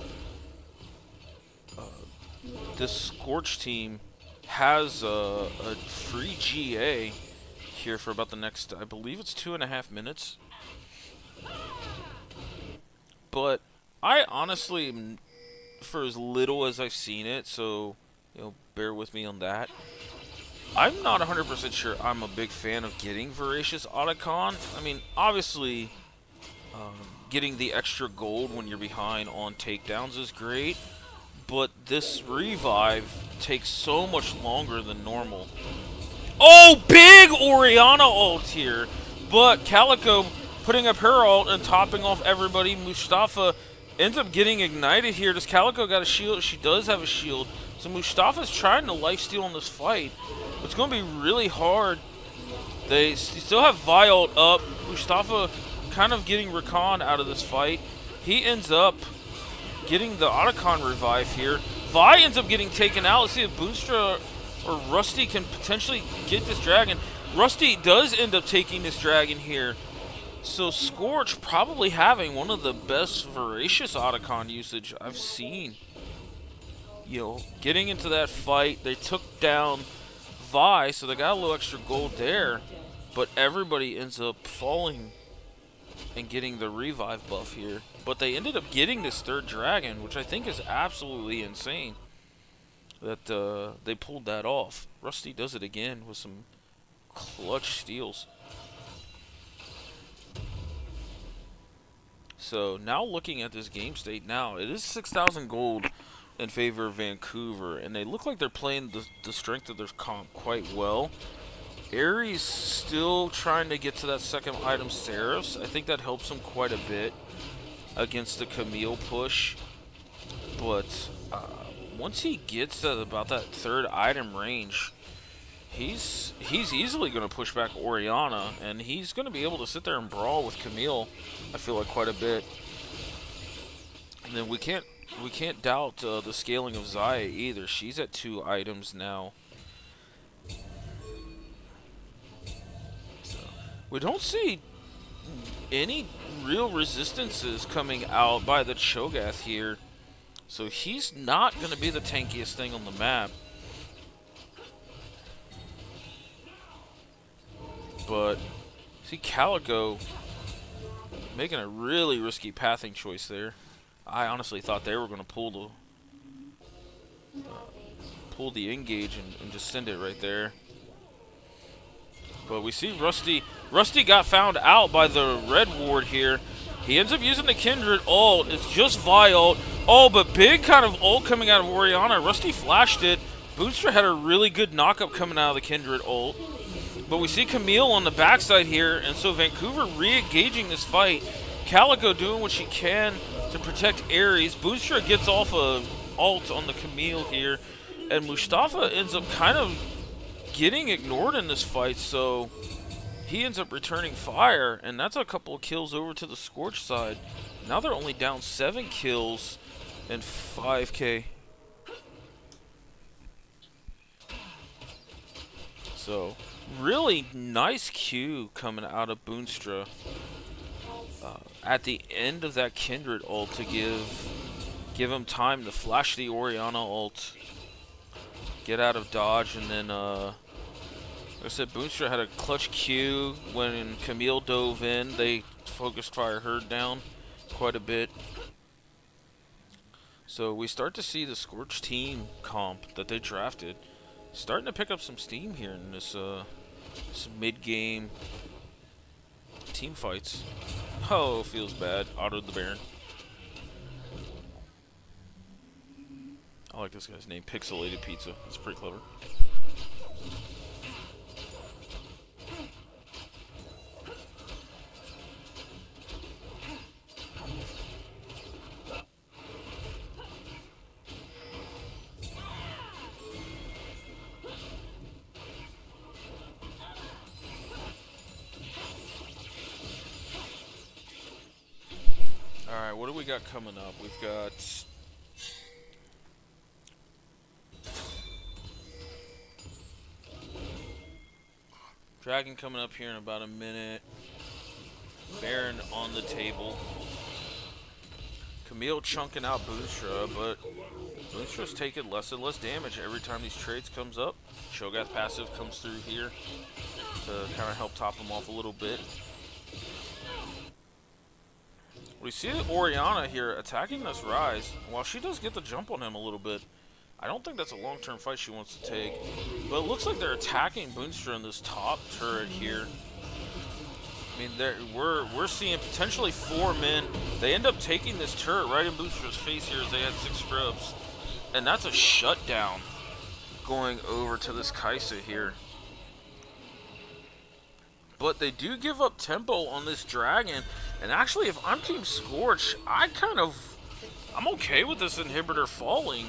this Scorch team has a free GA here for about the next, I believe it's 2.5 minutes. But I honestly, for as little as I've seen it, so, you know, bear with me on that, I'm not 100% sure I'm a big fan of getting Voracious Otacon. I mean, obviously, getting the extra gold when you're behind on takedowns is great, but this revive takes so much longer than normal. Oh, big Oriana ult here, but Calico putting up her ult and topping off everybody. Mustafa ends up getting ignited here. Does Calico got a shield? She does have a shield. So Mustafa's trying to lifesteal in this fight. It's going to be really hard. They still have Vi ult up. Mustafa kind of getting Rakan out of this fight. He ends up getting the Otacon revive here. Vi ends up getting taken out. Let's see if Boonstra or Rusty can potentially get this dragon. Rusty does end up taking this dragon here. So Scorch probably having one of the best Voracious Otacon usage I've seen. You know, getting into that fight, they took down Vi, so they got a little extra gold there. But everybody ends up falling and getting the revive buff here. But they ended up getting this third dragon, which I think is absolutely insane that they pulled that off. Rusty does it again with some clutch steals. So now looking at this game state now, it is 6,000 gold in favor of Vancouver, and they look like they're playing the strength of their comp quite well. Ares still trying to get to that second item, Seraphs. I think that helps him quite a bit against the Camille push. But once he gets to about that third item range, he's easily going to push back Oriana, and he's going to be able to sit there and brawl with Camille, I feel like, quite a bit. And then we can't doubt the scaling of Zaya either. She's at 2 items now. So we don't see any real resistances coming out by the Cho'Gath here. So he's not going to be the tankiest thing on the map. But see Calico making a really risky pathing choice there. I honestly thought they were going to pull the engage and just send it right there. But we see Rusty. Rusty got found out by the red ward here. He ends up using the Kindred ult. It's just Vi ult. Oh, but big kind of ult coming out of Oriana. Rusty flashed it. Boonstra had a really good knockup coming out of the Kindred ult. But we see Camille on the backside here, and so Vancouver re-engaging this fight. Calico doing what she can to protect Ares. Boonstra gets off a ult on the Camille here, and Mustafa ends up kind of getting ignored in this fight, so he ends up returning fire, and that's a couple of kills over to the Scorch side. Now they're only down 7 kills and 5k. So Really nice Q coming out of Boonstra at the end of that Kindred ult to give him time to flash the Orianna ult, get out of dodge, and then like I said, Boonstra had a clutch Q when Camille dove in. They focused fire Herd down quite a bit. So we start to see the Scorch team comp that they drafted starting to pick up some steam here in this mid-game team fights. Oh, feels bad. Autoed the Baron. I like this guy's name, Pixelated Pizza. It's pretty clever. Alright, what do we got coming up? We've got Dragon coming up here in about a minute. Baron on the table. Camille chunking out Boonstra, but Boonstra's taking less and less damage every time these trades comes up. Cho'Gath passive comes through here to kind of help top him off a little bit. We see Orianna here attacking this Ryze. While she does get the jump on him a little bit, I don't think that's a long-term fight she wants to take. But it looks like they're attacking Boonstra in this top turret here. I mean, we're seeing potentially 4 men. They end up taking this turret right in Boonstra's face here as they had 6 scrubs. And that's a shutdown going over to this Kai'Sa here. But they do give up tempo on this Dragon. And actually, if I'm Team Scorch, I'm okay with this inhibitor falling.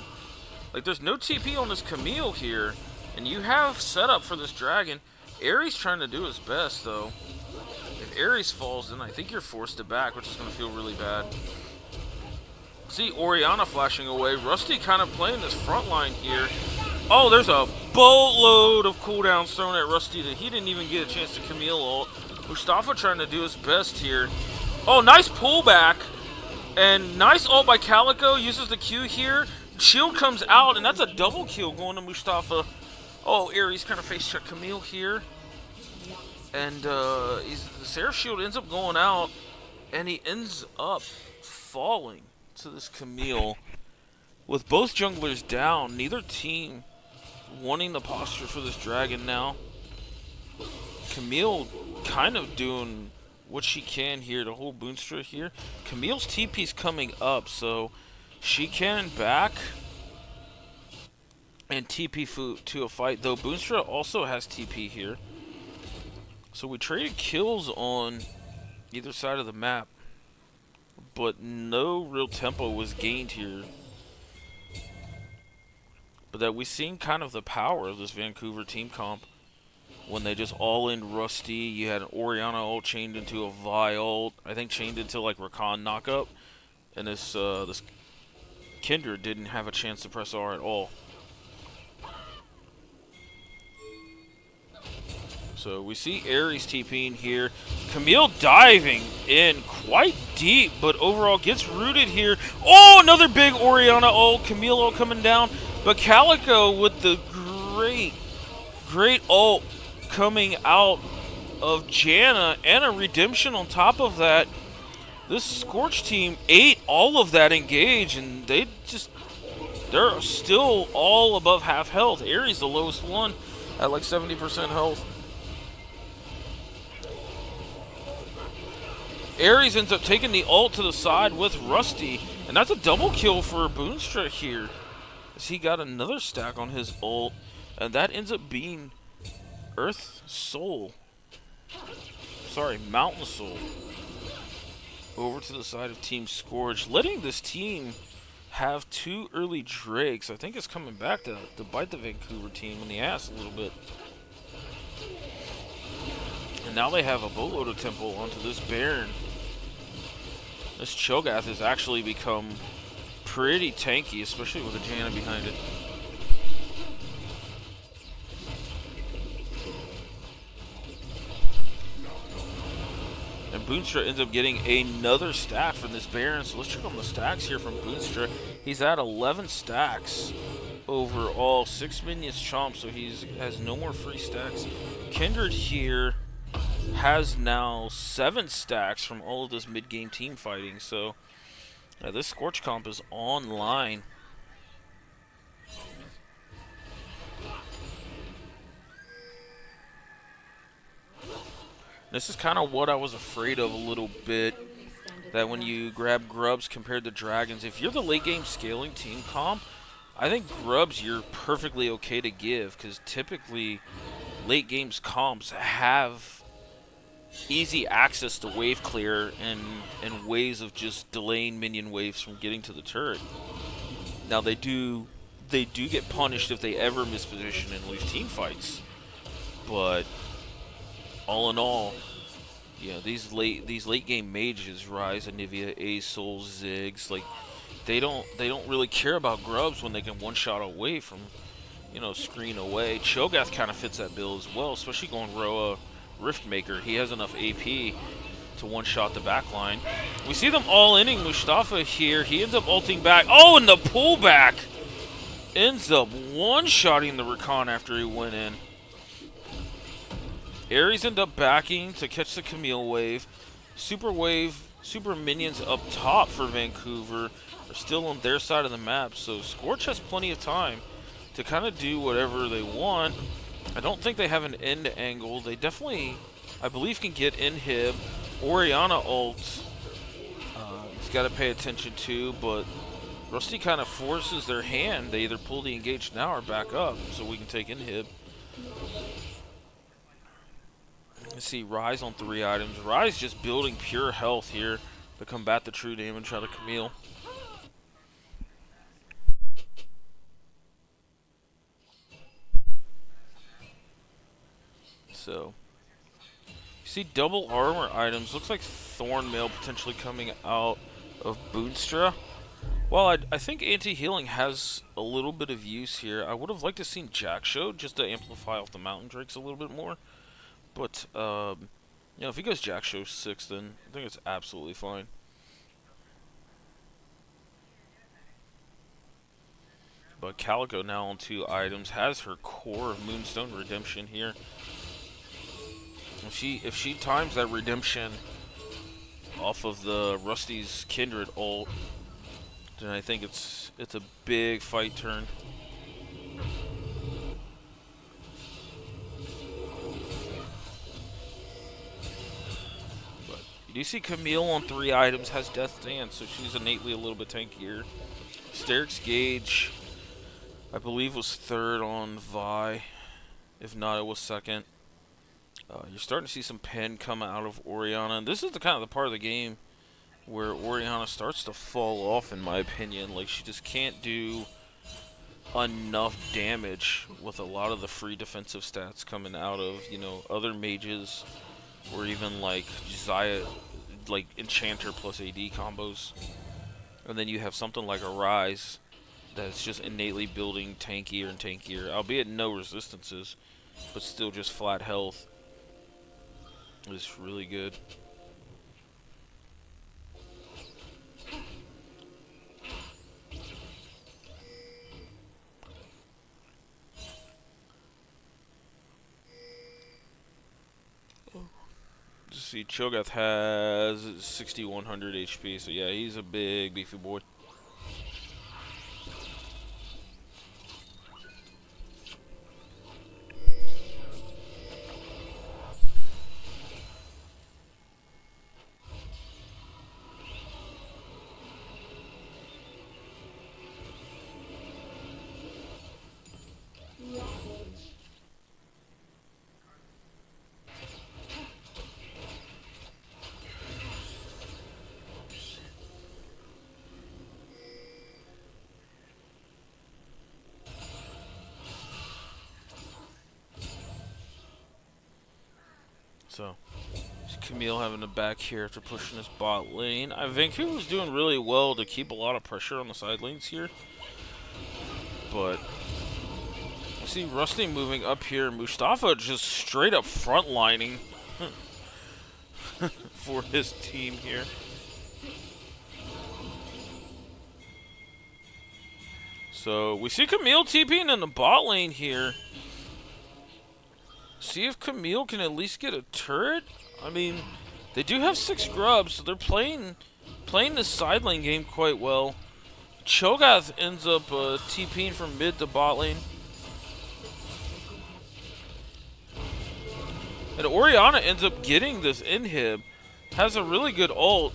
Like, there's no TP on this Camille here. And you have setup for this Dragon. Ares trying to do his best, though. If Ares falls, then I think you're forced to back, which is going to feel really bad. See Orianna flashing away. Rusty kind of playing this front line here. Oh, there's a boatload of cooldowns thrown at Rusty that he didn't even get a chance to Camille ult. Mustafa trying to do his best here. Oh, nice pullback. And nice ult by Calico. Uses the Q here. Shield comes out, and that's a double kill going to Mustafa. Oh, Ares kind of face check Camille here. And the Seraph Shield ends up going out, and he ends up falling to this Camille. With both junglers down, neither team wanting the posture for this Dragon now. Camille kind of doing what she can here to hold Boonstra here. Camille's TP's coming up, so she can back and TP to a fight, though Boonstra also has TP here. So we traded kills on either side of the map, but no real tempo was gained here. But that we've seen kind of the power of this Vancouver team comp when they just all in Rusty. You had an Orianna ult chained into a Vi ult, I think chained into like Rakan knockup, and this Kindred didn't have a chance to press R at all. So we see Ares TPing here. Camille diving in quite deep, but overall gets rooted here. Oh, another big Orianna ult. Camille ult coming down. But Calico with the great ult coming out of Janna and a redemption on top of that. This Scorch team ate all of that engage, and they're still all above half health. Ares the lowest one at like 70% health. Ares ends up taking the ult to the side with Rusty, and that's a double kill for Boonstra here, as he got another stack on his ult, and that ends up being Mountain Soul over to the side of Team Scorch, letting this team have 2 early Drakes. I think it's coming back to bite the Vancouver team in the ass a little bit. And now they have a boatload of tempo onto this Baron. This Cho'Gath has actually become pretty tanky, especially with a Janna behind it. Boonstra ends up getting another stack from this Baron. So let's check on the stacks here from Boonstra. He's at 11 stacks overall, 6 minions chomp, so he has no more free stacks. Kindred here has now 7 stacks from all of this mid-game team fighting, so this Scorch comp is online. This is kind of what I was afraid of a little bit, that when you grab Grubs compared to Dragons, if you're the late game scaling team comp, I think Grubs you're perfectly okay to give, because typically late games comps have easy access to wave clear and ways of just delaying minion waves from getting to the turret. Now they do get punished if they ever misposition and lose team fights, but all in all, you know, these late game mages, Ryze, Anivia, Ace, Souls, Ziggs, like they don't really care about Grubs when they can one shot away from, you know, screen away. Cho'Gath kind of fits that bill as well, especially going Roa Riftmaker. He has enough AP to one shot the backline. We see them all inning Mustafa here. He ends up ulting back. Oh, and the pullback ends up one shotting the Rakan after he went in. Ares end up backing to catch the Camille wave. Super minions up top for Vancouver are still on their side of the map, so Scorch has plenty of time to kind of do whatever they want. I don't think they have an end angle. They definitely, I believe, can get inhib. Orianna ult, he's got to pay attention to, but Rusty kind of forces their hand. They either pull the engage now or back up, so we can take inhib. Let's see, Ryze on 3 items. Ryze just building pure health here to combat the true damage out of Camille. So, you see double armor items. Looks like Thornmail potentially coming out of Boonstra. While I think anti-healing has a little bit of use here, I would have liked to have seen Jack Show just to amplify off the Mountain Drakes a little bit more. But, you know, if he goes Jack Show 6, then I think it's absolutely fine. But Calico now on 2 items has her core of Moonstone Redemption here. If she times that redemption off of the Rusty's Kindred ult, then I think it's a big fight turn. But you do see Camille on 3 items has Death Dance, so she's innately a little bit tankier. Steric's Gauge, I believe, was 3rd on Vi. If not, it was 2nd. You're starting to see some pen come out of Orianna. And this is the kind of the part of the game where Orianna starts to fall off, in my opinion. Like, she just can't do enough damage with a lot of the free defensive stats coming out of, you know, other mages, or even like Xayah, like Enchanter plus AD combos. And then you have something like a Ryze that's just innately building tankier and tankier, albeit no resistances, but still just flat health. It's really good. Just see, Cho'Gath has 6,100 HP, so yeah, he's a big beefy boy. So, Camille having to back here after pushing this bot lane. Vancouver's doing really well to keep a lot of pressure on the side lanes here. But, I see Rusty moving up here. Mustafa just straight up frontlining. for his team here. So we see Camille TPing in the bot lane here. See if Camille can at least get a turret. I mean, they do have 6 grubs, so they're playing this side lane game quite well. Cho'Gath ends up TPing from mid to bot lane. And Orianna ends up getting this inhib. Has a really good ult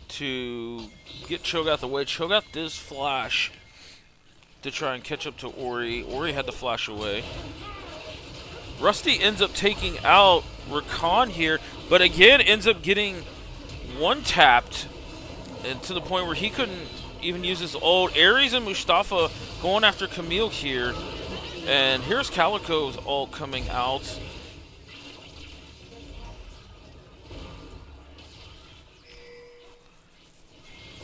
to get Cho'Gath away. Cho'Gath does flash to try and catch up to Ori. Ori had to flash away. Rusty ends up taking out Rakan here, but again ends up getting one-tapped, and to the point where he couldn't even use his ult. Ares and Mustafa going after Camille here, and here's Calico's ult coming out.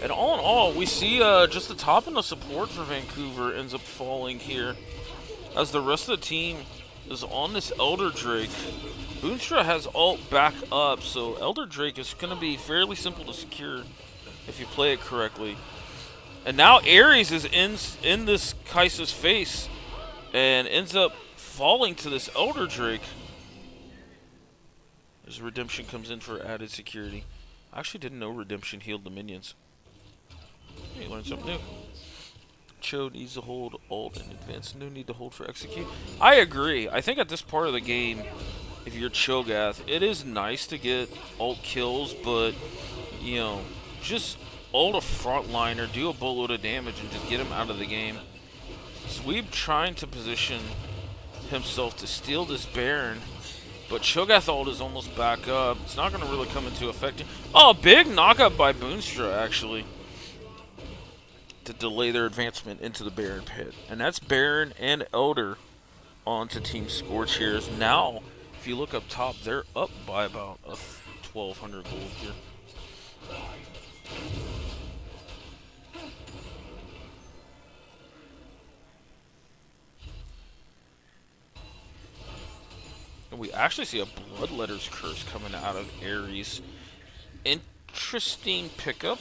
And all in all, we see just the top of the support for Vancouver ends up falling here, as the rest of the team is on this Elder Drake. Boonstra has ult back up, so Elder Drake is going to be fairly simple to secure if you play it correctly. And now Ares is in this Kai'Sa's face and ends up falling to this Elder Drake. As Redemption comes in for added security. I actually didn't know Redemption healed the minions. You learned something new. Cho needs to hold ult in advance. No need to hold for execute. I agree. I think at this part of the game, if you're Cho'Gath, it is nice to get ult kills, but, you know, just ult a frontliner, do a boatload of damage, and just get him out of the game. Sweep trying to position himself to steal this Baron, but Cho'Gath ult is almost back up. It's not going to really come into effect. Oh, big knockup by Boonstra, actually, to delay their advancement into the Baron pit. And that's Baron and Elder onto Team Scorch here. Now, if you look up top, they're up by about 1,200 gold here. And we actually see a Bloodletter's Curse coming out of Ares. Interesting pickup,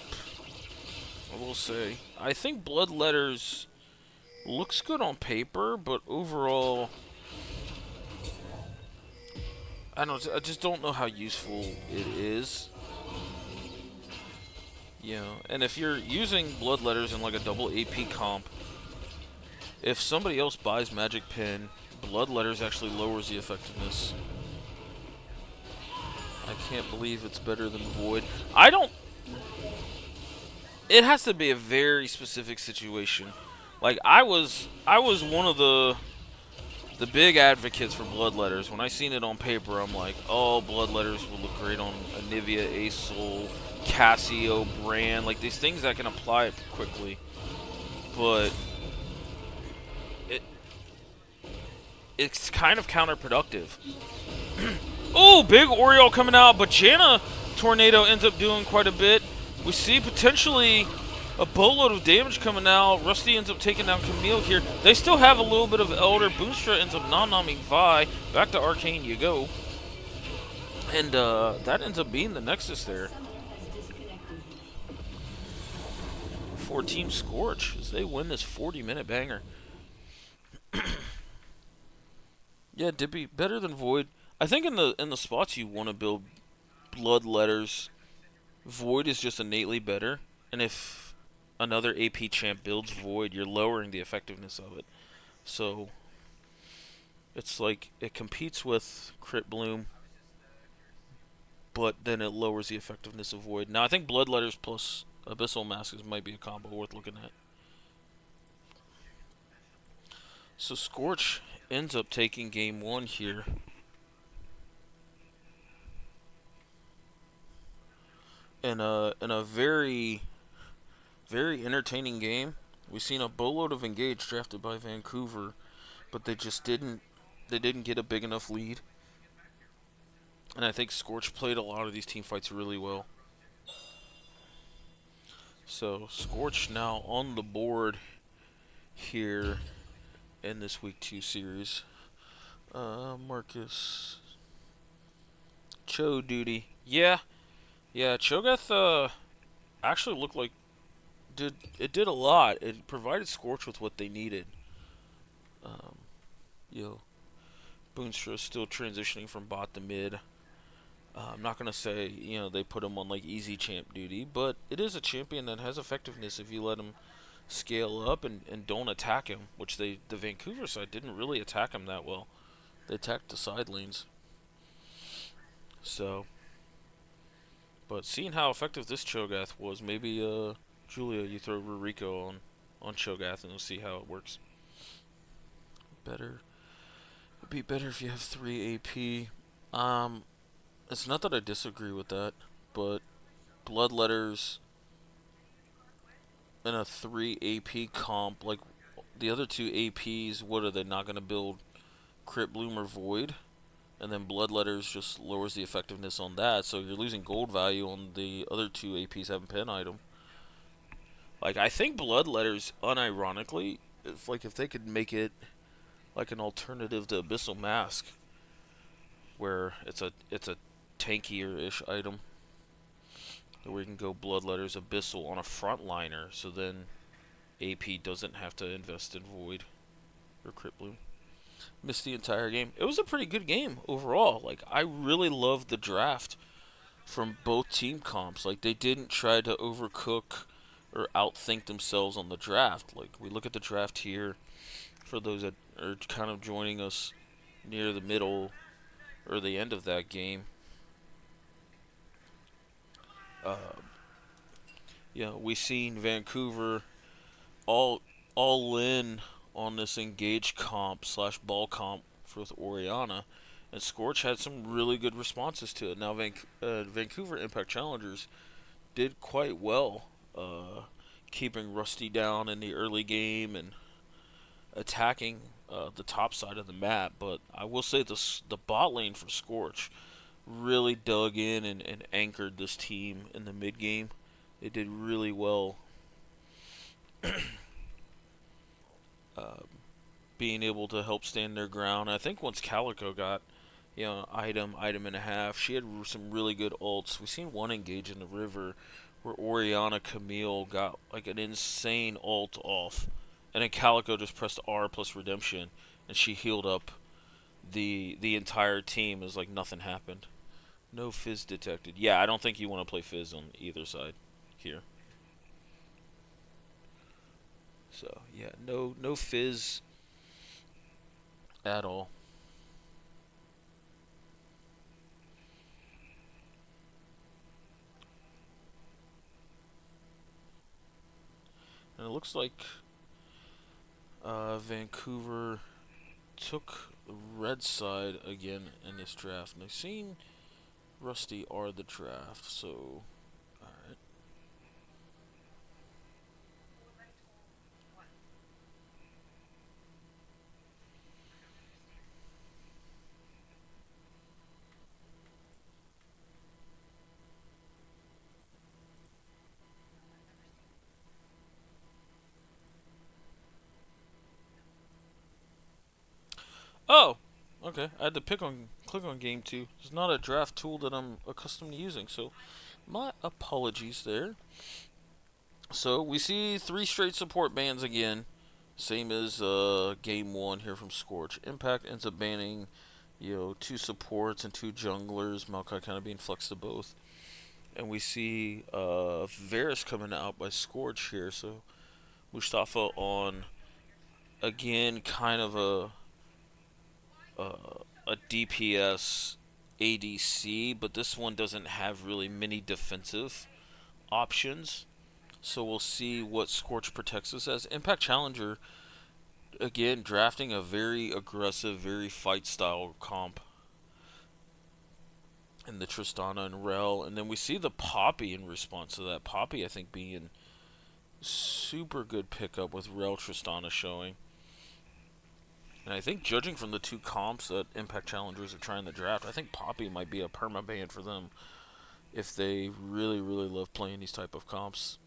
I will say. I think Bloodletters looks good on paper, but overall, I just don't know how useful it is. You know, and if you're using Bloodletters in like a double AP comp, if somebody else buys Magic Pin, Bloodletters actually lowers the effectiveness. I can't believe it's better than Void. It has to be a very specific situation. Like, I was one of the big advocates for Bloodletters. When I seen it on paper, I'm like, oh, Bloodletters will look great on Anivia, Aesol, Cassio, Brand, like these things that can apply it quickly. But it's kind of counterproductive. Oh, big Oriole coming out, but Janna Tornado ends up doing quite a bit. We see potentially a boatload of damage coming out. Rusty ends up taking down Camille here. They still have a little bit of Elder. Boonstra ends up nom-nomming Vi. Back to Arcane you go. And that ends up being the Nexus there for Team Scorch as they win this 40-minute banger. Yeah, it did be better than Void. I think in the spots you want to build Bloodletters, Void is just innately better. And if another AP champ builds Void, you're lowering the effectiveness of it. So it's like it competes with Crit Bloom, but then it lowers the effectiveness of Void. Now I think Bloodletters plus Abyssal Masks might be a combo worth looking at. So Scorch ends up taking game 1 here. In a very, very entertaining game. We've seen a boatload of engage drafted by Vancouver, but they just didn't get a big enough lead. And I think Scorch played a lot of these team fights really well. So Scorch now on the board here in this week 2 series. Marcus Cho duty. Yeah, Yeah, Cho'Gath actually looked like did a lot. It provided Scorch with what they needed. Um, you know, Boonstra still transitioning from bot to mid. I'm not gonna say they put him on like easy champ duty, but it is a champion that has effectiveness if you let him scale up and don't attack him, which the Vancouver side didn't really attack him that well. They attacked the side lanes. So, but seeing how effective this Cho'Gath was, maybe Julia, you throw Ruriko on Cho'Gath and we'll see how it works. Better, it'd be better if you have 3 AP. Um, it's not that I disagree with that, but Bloodletters in a 3 AP comp, like the other two APs, what are they not going to build? Crit Bloom or Void? And then Bloodletters just lowers the effectiveness on that, so you're losing gold value on the other two APs having pen item. Like, I think Bloodletters, unironically, if they could make it like an alternative to Abyssal Mask, where it's a tankier ish item, where you can go Bloodletters Abyssal on a frontliner, so then AP doesn't have to invest in Void or Crit Bloom. Missed the entire game. It was a pretty good game overall. Like, I really loved the draft from both team comps. Like, they didn't try to overcook or outthink themselves on the draft. Like, we look at the draft here for those that are kind of joining us near the middle or the end of that game. Uh, we seen Vancouver all all in on this engaged comp slash ball comp with Oriana, and Scorch had some really good responses to it. Now, Vancouver Impact Challengers did quite well, keeping Rusty down in the early game and attacking the top side of the map. But I will say the bot lane for Scorch really dug in and anchored this team in the mid game. They did really well, uh, being able to help stand their ground. I think once Calico got item and a half, she had some really good ults. We seen one engage in the river where Oriana Camille got like an insane ult off, and then Calico just pressed R plus redemption, and she healed up the entire team as like nothing happened. No fizz detected. Yeah, I don't think you want to play fizz on either side here. So yeah, no fizz at all. And it looks like Vancouver took the red side again in this draft. And I've seen Rusty R the draft, so alright. Oh! Okay, I had to click on game 2. It's not a draft tool that I'm accustomed to using, so my apologies there. So we see 3 straight support bans again. Same as game 1 here from Scorch. Impact ends up banning, 2 supports and 2 junglers. Maokai kind of being flexed to both. And we see Varus coming out by Scorch here. So Mustafa on, again, kind of a DPS ADC, but this one doesn't have really many defensive options. So we'll see what Scorch protects us as. Impact Challenger, again, drafting a very aggressive, very fight style comp in the Tristana and Rel. And then we see the Poppy in response to that. Poppy, I think, being super good pickup with Rel Tristana showing. And I think, judging from the 2 comps that Impact Challengers are trying to draft, I think Poppy might be a perma-ban for them if they really, really love playing these type of comps.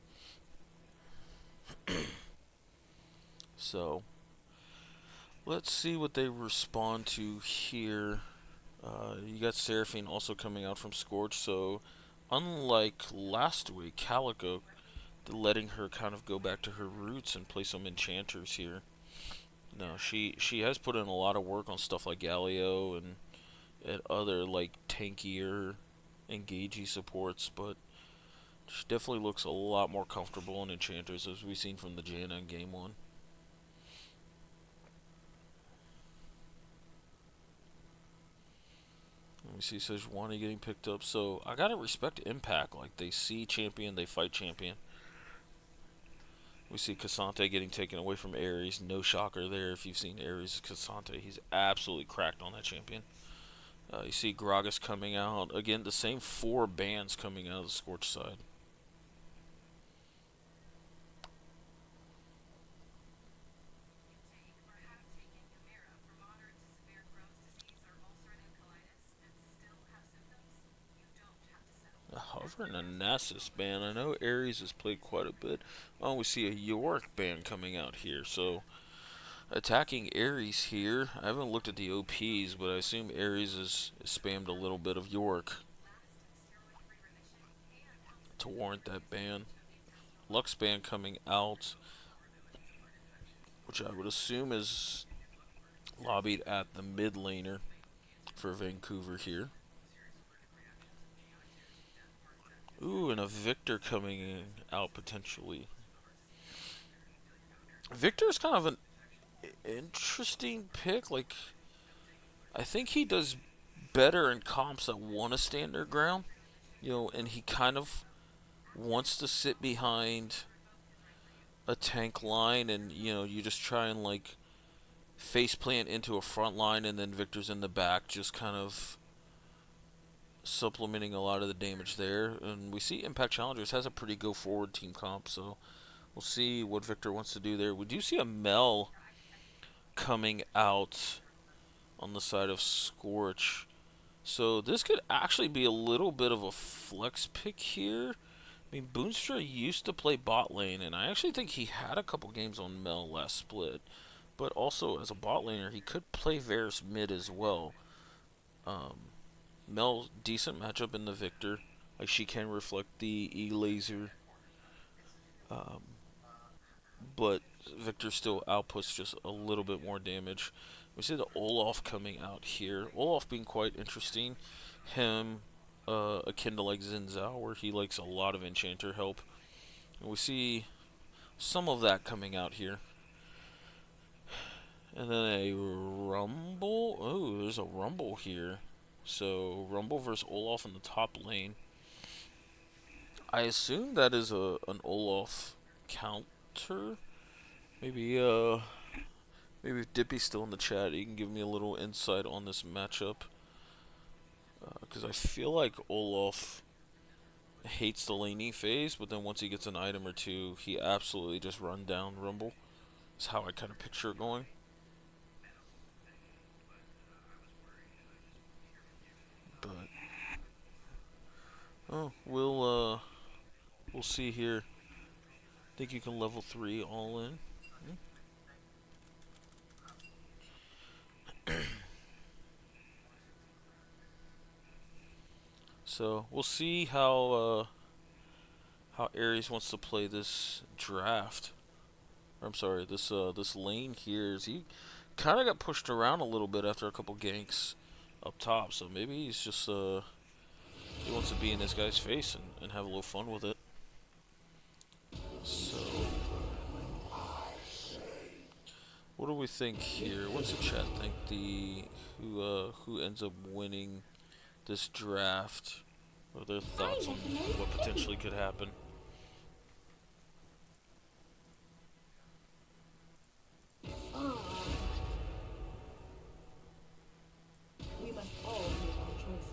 So, let's see what they respond to here. You got Seraphine also coming out from Scorch, so unlike last week, Calico letting her kind of go back to her roots and play some enchanters here. No, she has put in a lot of work on stuff like Galio and other like tankier, engagey supports, but she definitely looks a lot more comfortable in enchanters as we've seen from the Janna in game one. Let me see, Sejuani getting picked up. So I gotta respect Impact. Like they see champion, they fight champion. We see Cassante getting taken away from Ares. No shocker there if you've seen Ares Cassante. He's absolutely cracked on that champion. You see Gragas coming out. Again, the same four bands coming out of the Scorch side. A Hover and a Nasus ban. I know Ares has played quite a bit. Oh, we see a York ban coming out here. So attacking Ares here. I haven't looked at the OPs, but I assume Ares is spammed a little bit of York to warrant that ban. Lux ban coming out, which I would assume is lobbied at the mid laner for Vancouver here. Ooh, and a Victor coming out potentially. Victor's kind of an interesting pick. Like, I think he does better in comps that want to stand their ground, and he kind of wants to sit behind a tank line, and you just try and like face plant into a front line, and then Victor's in the back, just kind of supplementing a lot of the damage there. And we see Impact Challengers has a pretty go forward team comp, so we'll see what Victor wants to do there. We do see a Mel coming out on the side of Scorch. So this could actually be a little bit of a flex pick here. I mean, Boonstra used to play bot lane, and I actually think he had a couple games on Mel last split. But also, as a bot laner, he could play Varus mid as well. Um, Mel, decent matchup in the Victor. Like, she can reflect the E-Laser. Um, but Victor still outputs just a little bit more damage. We see the Olaf coming out here. Olaf being quite interesting. Him, akin to like Xin Zhao, where he likes a lot of enchanter help. And we see some of that coming out here. And then a Rumble. Oh, there's a Rumble here. So Rumble versus Olaf in the top lane. I assume that is an Olaf counter. Maybe maybe if Dippy's still in the chat, he can give me a little insight on this matchup. Because I feel like Olaf hates the laning phase, but then once he gets an item or two, he absolutely just run down Rumble. That's how I kind of picture it going. But oh, we'll see here. Think you can level 3 all in. So we'll see how Ares wants to play this draft. Or, I'm sorry, this lane here. Is he kind of got pushed around a little bit after a couple ganks up top? So maybe he's just he wants to be in this guy's face and have a little fun with it. So what do we think here? What's the chat think? Who ends up winning this draft? What are their thoughts on what potentially could happen? We must all make our choices.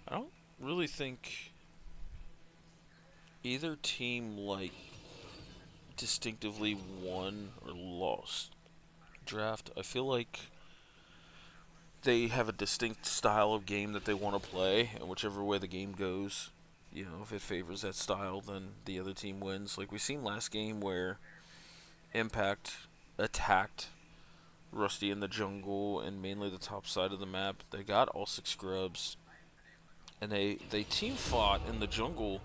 I don't really think either team like distinctively won or lost draft. I feel like they have a distinct style of game that they want to play, and whichever way the game goes, if it favors that style, then the other team wins. Like we seen last game where Impact attacked Rusty in the jungle and mainly the top side of the map. They got all six scrubs, and they team fought in the jungle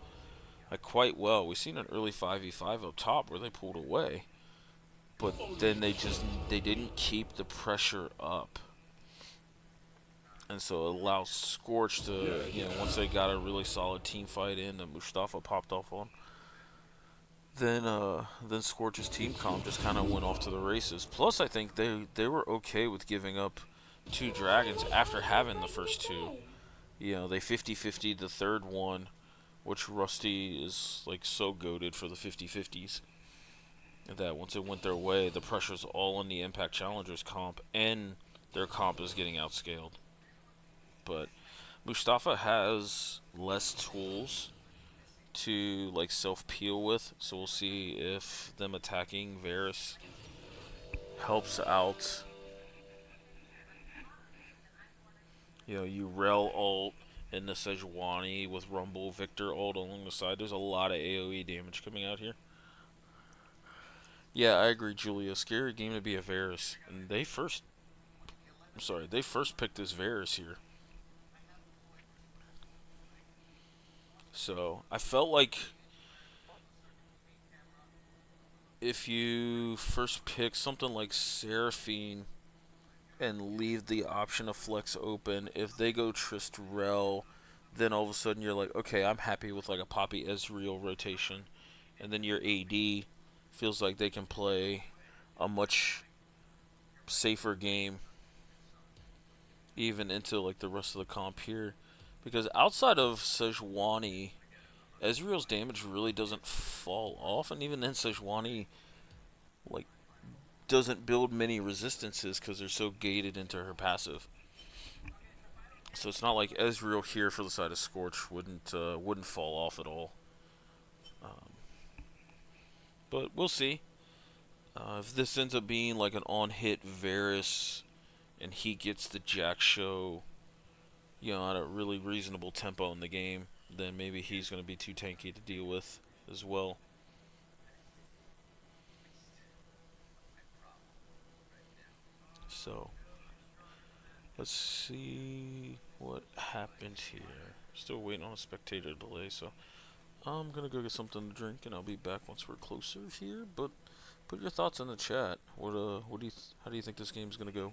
like quite well. We seen an early 5v5 up top where they pulled away, but then they didn't keep the pressure up. And so it allows Scorch to, once they got a really solid team fight in that Mustafa popped off on, then Scorch's team comp just kind of went off to the races. Plus, I think they were okay with giving up two dragons after having the first two. They 50-50 the third one, which Rusty is like so goated for the 50-50s that once it went their way, the pressure's all on the Impact Challengers comp, and their comp is getting outscaled. But Mustafa has less tools to like self peel with, so we'll see if them attacking Varus helps out. You Rel ult in the Sejuani with Rumble Victor ult along the side. There's a lot of AoE damage coming out here. Yeah, I agree, Julia. Scary game to be a Varus, and they first picked this Varus here. So I felt like if you first pick something like Seraphine and leave the option of flex open, if they go Trist Rel, then all of a sudden you're like, okay, I'm happy with like a Poppy Ezreal rotation, and then your AD feels like they can play a much safer game even into like the rest of the comp here, because outside of Sejuani, Ezreal's damage really doesn't fall off, and even then Sejuani like doesn't build many resistances because they're so gated into her passive. So it's not like Ezreal here for the side of Scorch wouldn't fall off at all. Um, but we'll see. If this ends up being like an on-hit Varus and he gets the Jack show, at a really reasonable tempo in the game, then maybe he's going to be too tanky to deal with as well. So let's see what happened here. Still waiting on a spectator delay, so I'm gonna go get something to drink, and I'll be back once we're closer here. But put your thoughts in the chat. How do you think this game's gonna go?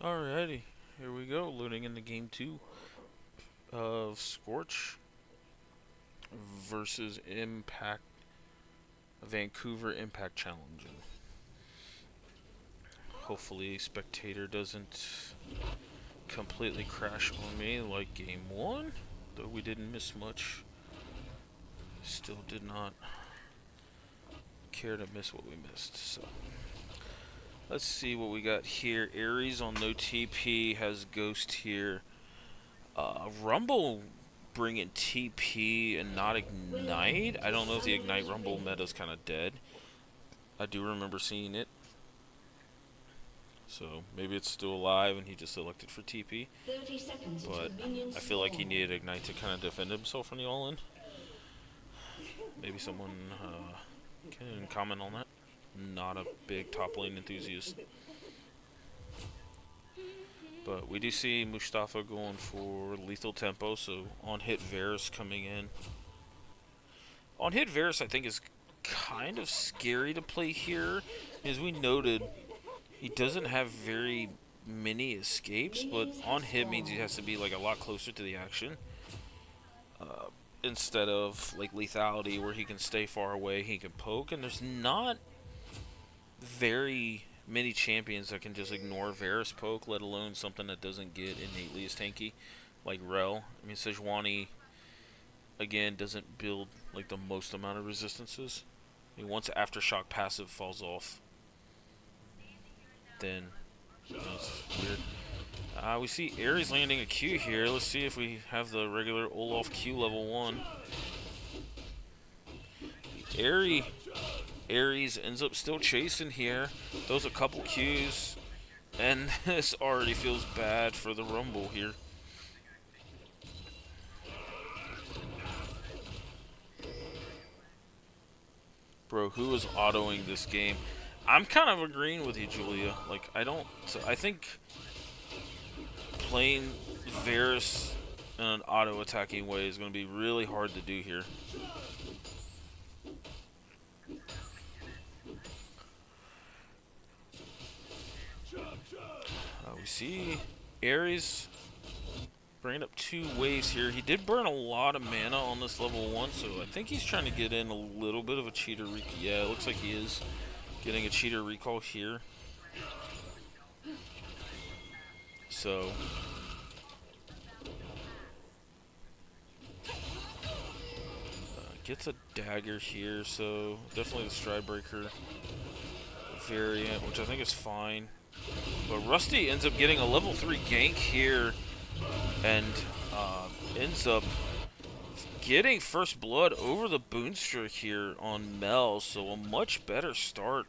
Alrighty, here we go. Loading into game 2 of Scorch versus Impact Vancouver Impact Challenge. Hopefully, spectator doesn't completely crash on me like game 1, though we didn't miss much. Still did not care to miss what we missed. So let's see what we got here. Ares on no TP has Ghost here. Rumble bringing TP and not Ignite. I don't know if the Ignite Rumble meta's kind of dead. I do remember seeing it. So maybe it's still alive and he just elected for TP. But I feel like he needed Ignite to kind of defend himself from the all-in. Maybe someone can comment on that. Not a big top lane enthusiast. But we do see Mustafa going for lethal tempo, so on hit Varus coming in. On hit Varus I think is kind of scary to play here. As we noted, he doesn't have very many escapes, but on hit means he has to be like a lot closer to the action. Instead of like lethality where he can stay far away, he can poke, and there's not very many champions that can just ignore Varus poke, let alone something that doesn't get innately as tanky, like Rel. I mean, Sejuani, again, doesn't build like the most amount of resistances. I mean, once Aftershock passive falls off, then it's weird. We see Ares landing a Q here. Let's see if we have the regular Olaf Q level 1. Ares ends up still chasing here. Throws a couple Qs. And this already feels bad for the Rumble here. Bro, who is autoing this game? I'm kind of agreeing with you, Julia. Like, I think playing Varus in an auto-attacking way is going to be really hard to do here. We see Ares bringing up 2 waves here. He did burn a lot of mana on this level 1, so I think he's trying to get in a little bit of a cheater recall. Yeah, it looks like he is getting a cheater recall here. So gets a dagger here, so definitely the Stridebreaker variant, which I think is fine. But Rusty ends up getting a level 3 gank here and ends up getting first blood over the Boonstra here on Mel, so a much better start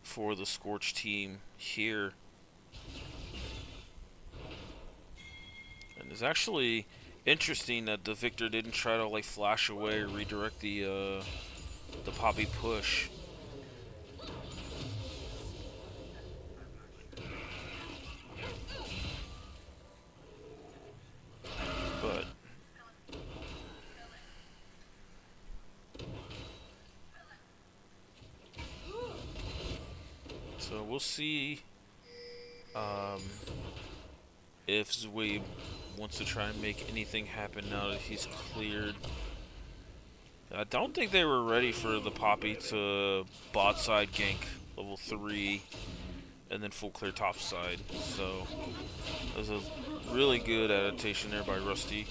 for the Scorch team here. And it's actually interesting that the Victor didn't try to like flash away or redirect the Poppy push. But so we'll see if Zweib wants to try and make anything happen now that he's cleared. I don't think they were ready for the Poppy to bot side gank level 3 and then full clear top side. So that was a really good adaptation there by Rusty.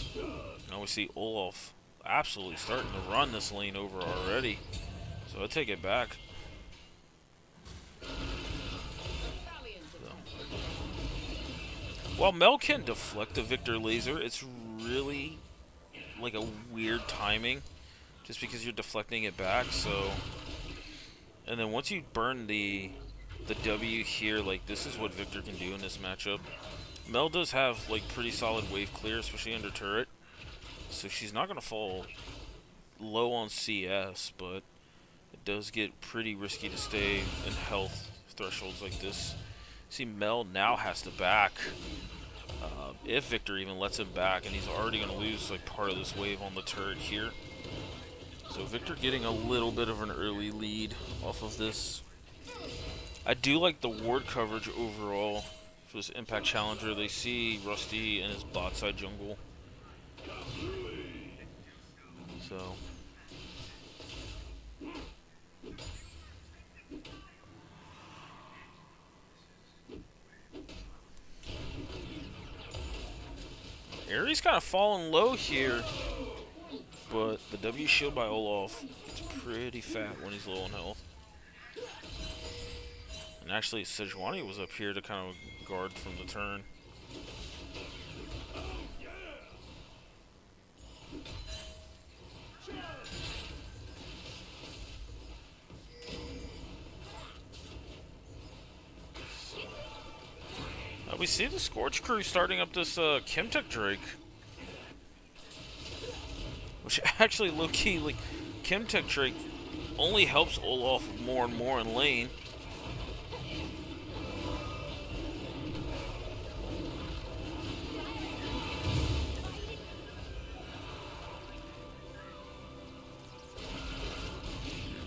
Now we see Olaf absolutely starting to run this lane over already. So I take it back. While Mel can deflect the Victor laser, it's really like a weird timing just because you're deflecting it back. So, and then once you burn the W here, like this is what Victor can do in this matchup. Mel does have like pretty solid wave clear, especially under turret, so she's not going to fall low on CS, but it does get pretty risky to stay in health thresholds like this. See, Mel now has to back if Victor even lets him back, and he's already going to lose like part of this wave on the turret here. So Victor getting a little bit of an early lead off of this. I do like the ward coverage overall for this Impact Challenger. They see Rusty in his bot side jungle. So Ares kind of falling low here, but the W shield by Olaf is pretty fat when he's low on health. And actually, Sejuani was up here to kind of guard from the turn. We see the Scorch crew starting up this Chemtech Drake. Which actually, low-key, like, Chemtech Drake only helps Olaf more and more in lane.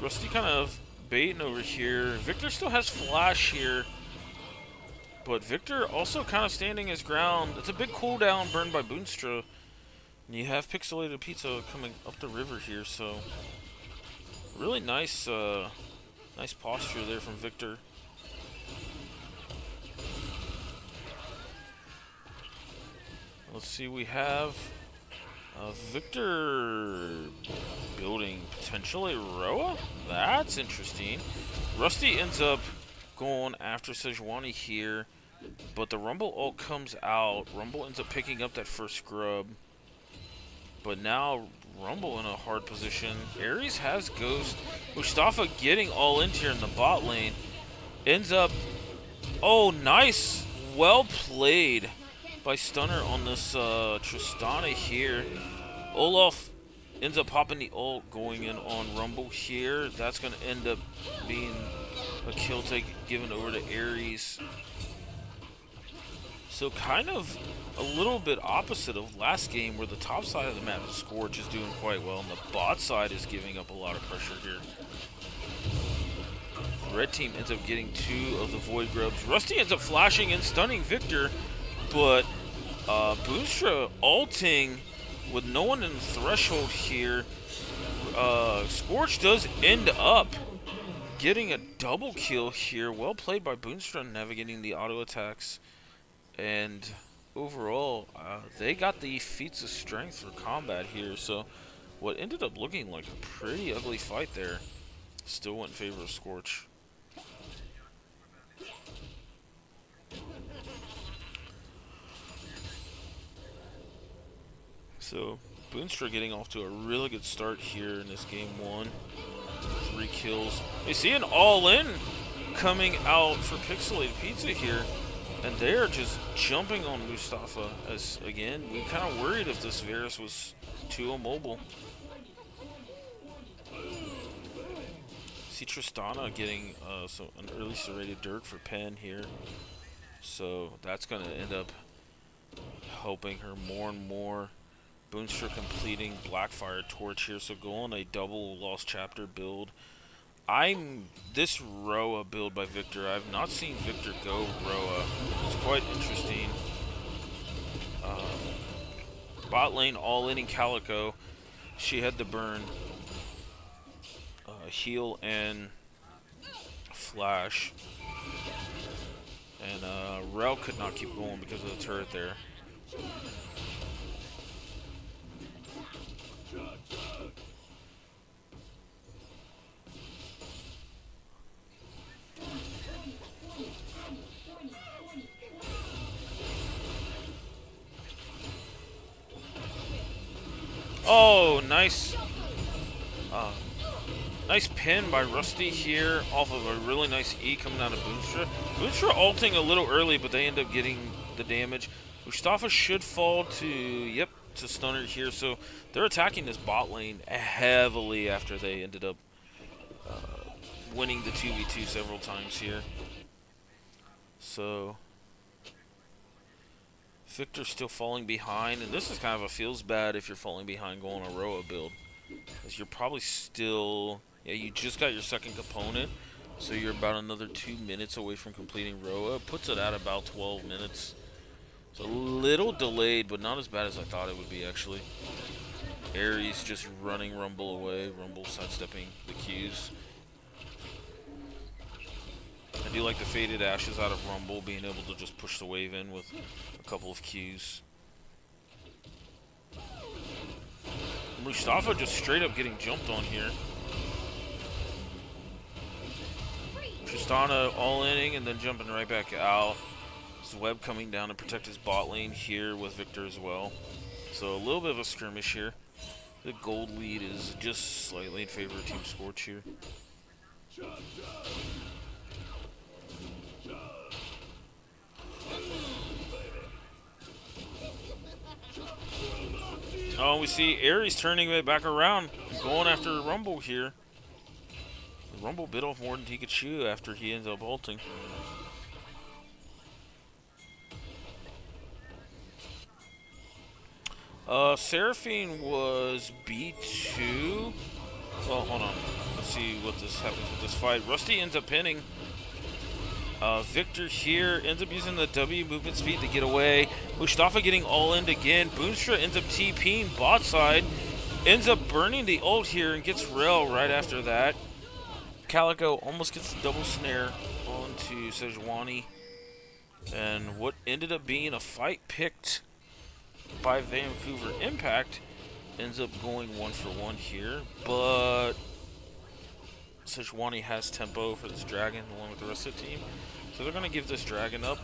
Rusty kind of baiting over here. Victor still has flash here. But Victor also kind of standing his ground. It's a big cooldown burned by Boonstra. And you have Pixelated Pizza coming up the river here, so really nice nice posture there from Victor. Let's see, we have Victor building potentially Roa? That's interesting. Rusty ends up going after Sejuani here, but the Rumble ult comes out. Rumble ends up picking up that first scrub. But now Rumble in a hard position. Ares has Ghost. Mustafa getting all in here in the bot lane. Ends up... Oh, nice! Well played by Stunner on this Tristana here. Olaf ends up popping the ult, going in on Rumble here. That's going to end up being a kill take given over to Ares. So kind of a little bit opposite of last game, where the top side of the map, Scorch, is doing quite well, and the bot side is giving up a lot of pressure here. Red team ends up getting 2 of the Void Grubs. Rusty ends up flashing and stunning Victor, but Boonstra ulting with no one in the threshold here. Scorch does end up getting a double kill here. Well played by Boonstra, navigating the auto attacks. And overall, they got the feats of strength for combat here. So what ended up looking like a pretty ugly fight there still went in favor of Scorch. So Boonstra getting off to a really good start here in this game 1. 3 kills. We see an all-in coming out for Pixelated Pizza here. And they're just jumping on Mustafa, as, again, we kind of worried if this Varus was too immobile. See Tristana getting an early serrated Dirk for Pen here. So that's going to end up helping her more and more. Boonstra completing Blackfire Torch here, so go on a double Lost Chapter build. This Roa build by Victor, I've not seen Victor go Roa. It's quite interesting. Bot lane all in Calico. She had to burn heal and flash. And Rel could not keep going because of the turret there. Oh, nice. Nice pin by Rusty here off of a really nice E coming out of Boonstra. Boonstra ulting a little early, but they end up getting the damage. Mustafa should fall to, to Stunner here. So they're attacking this bot lane heavily after they ended up winning the 2v2 several times here. So Victor's still falling behind, and this is kind of a feels bad if you're falling behind going a Roa build, because you're probably still, you just got your second component, So you're about another 2 minutes away from completing Roa. Puts it at about 12 minutes. It's a little delayed, but not as bad as I thought it would be, actually. Aries just running Rumble away. Rumble sidestepping the Qs. I do like the Faded Ashes out of Rumble, being able to just push the wave in with a couple of Qs. Mustafa just straight up getting jumped on here. Tristana all-inning and then jumping right back out. Webb coming down to protect his bot lane here with Victor as well. So a little bit of a skirmish here. The gold lead is just slightly in favor of Team Scorch here. Oh, we see Aries turning it back around, going after Rumble here. Rumble bit off more than he could chew after he ends up ulting. Seraphine was B2. Well, hold on. Let's see what this happens with this fight. Rusty ends up pinning. Victor here ends up using the W movement speed to get away. Mustafa getting all in again. Boonstra ends up TPing bot side. Ends up burning the ult here and gets Rel right after that. Calico almost gets the double snare onto Sejuani. And what ended up being a fight picked by Vancouver Impact ends up going 1-for-1 here, but Sejuani has tempo for this dragon along with the rest of the team, so they're going to give this dragon up.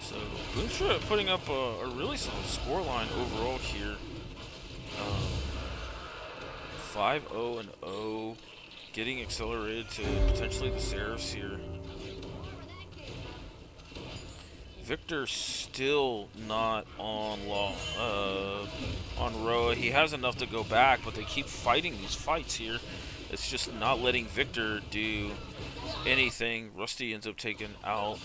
So Boonstra putting up a really solid scoreline overall here. 5-0-0, getting accelerated to potentially the Seraphs here. Victor still not on Roa. He has enough to go back, but they keep fighting these fights here. It's just not letting Victor do anything. Rusty ends up taking out.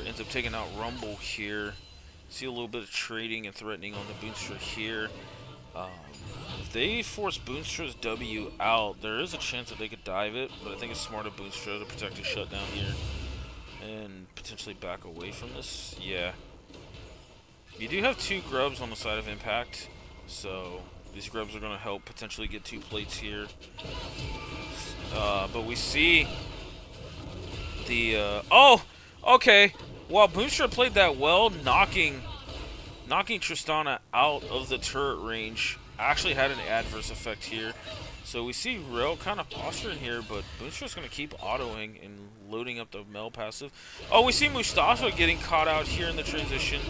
Ends up taking out Rumble here. See a little bit of trading and threatening on the Boonstra here. If they force Boonstra's W out, there is a chance that they could dive it, but I think it's smart of Boonstra to protect his shutdown here and potentially back away from this. Yeah. You do have 2 grubs on the side of Impact, so these grubs are going to help potentially get 2 plates here. But we see the... oh! Okay. While Boonstra played that well, knocking Tristana out of the turret range actually had an adverse effect here. So we see Rel kind of posturing here, but Boonstra's going to keep autoing and loading up the Mel passive. Oh, we see Mustafa getting caught out here in the transition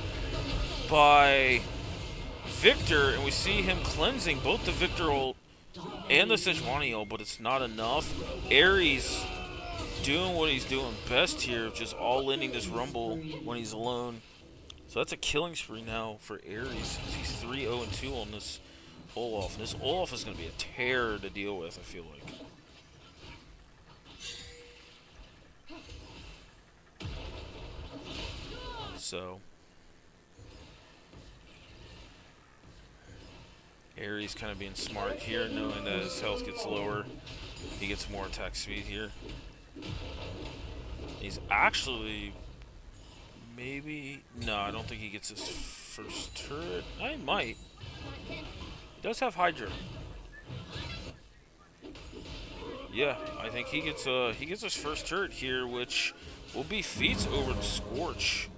by Victor, and we see him cleansing both the Victor ult and the Sejuani ult, but it's not enough. Aries doing what he's doing best here, just all-inning this Rumble when he's alone. So that's a killing spree now for Aries. He's 3-0-2 on this Olaf. And this Olaf is going to be a terror to deal with, I feel like. So Aries kind of being smart here, knowing that his health gets lower. He gets more attack speed here. He's actually... maybe... no, I don't think he gets his first turret. I might. He does have Hydra. Yeah, I think he gets his first turret here, which will be feats over the Scorch.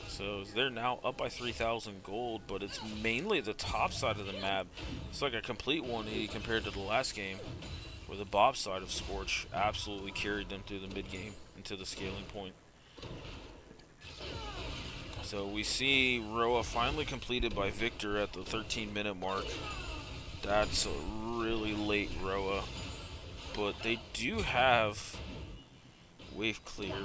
So they're now up by 3,000 gold, but it's mainly the top side of the map. It's like a complete 180 compared to the last game, where the Bob side of Scorch absolutely carried them through the mid-game into the scaling point. So we see Roa finally completed by Victor at the 13-minute mark. That's a really late Roa, but they do have wave clear.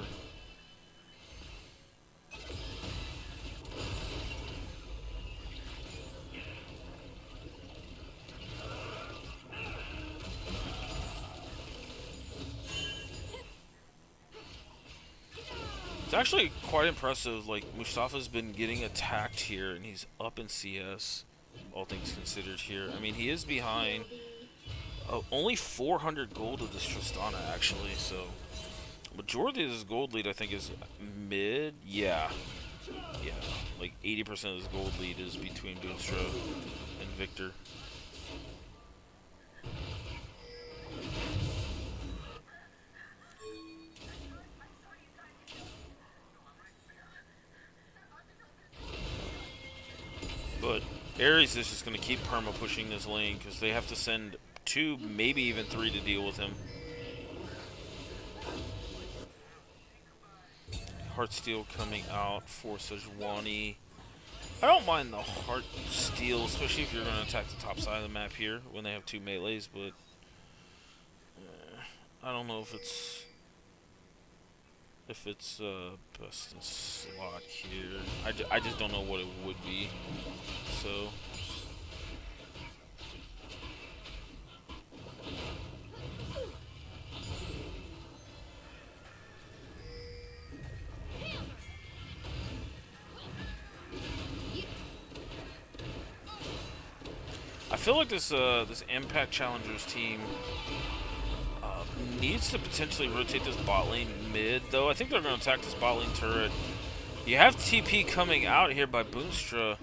It's actually quite impressive. Like, Mustafa's been getting attacked here, and he's up in CS, all things considered here. I mean, he is behind only 400 gold of this Tristana, actually, so majority of his gold lead, I think, is mid. Yeah. Yeah. Like, 80% of his gold lead is between Boonstra and Victor. But Ares is just going to keep perma pushing this lane because they have to send 2, maybe even 3 to deal with him. Heartsteel coming out for Sejuani. I don't mind the Heartsteel, especially if you're going to attack the top side of the map here when they have 2 melees, but I don't know if it's best in slot here. I just don't know what it would be. So I feel like this Impact Challengers team needs to potentially rotate this bot lane mid, though. I think they're going to attack this bot lane turret. You have TP coming out here by Boonstra,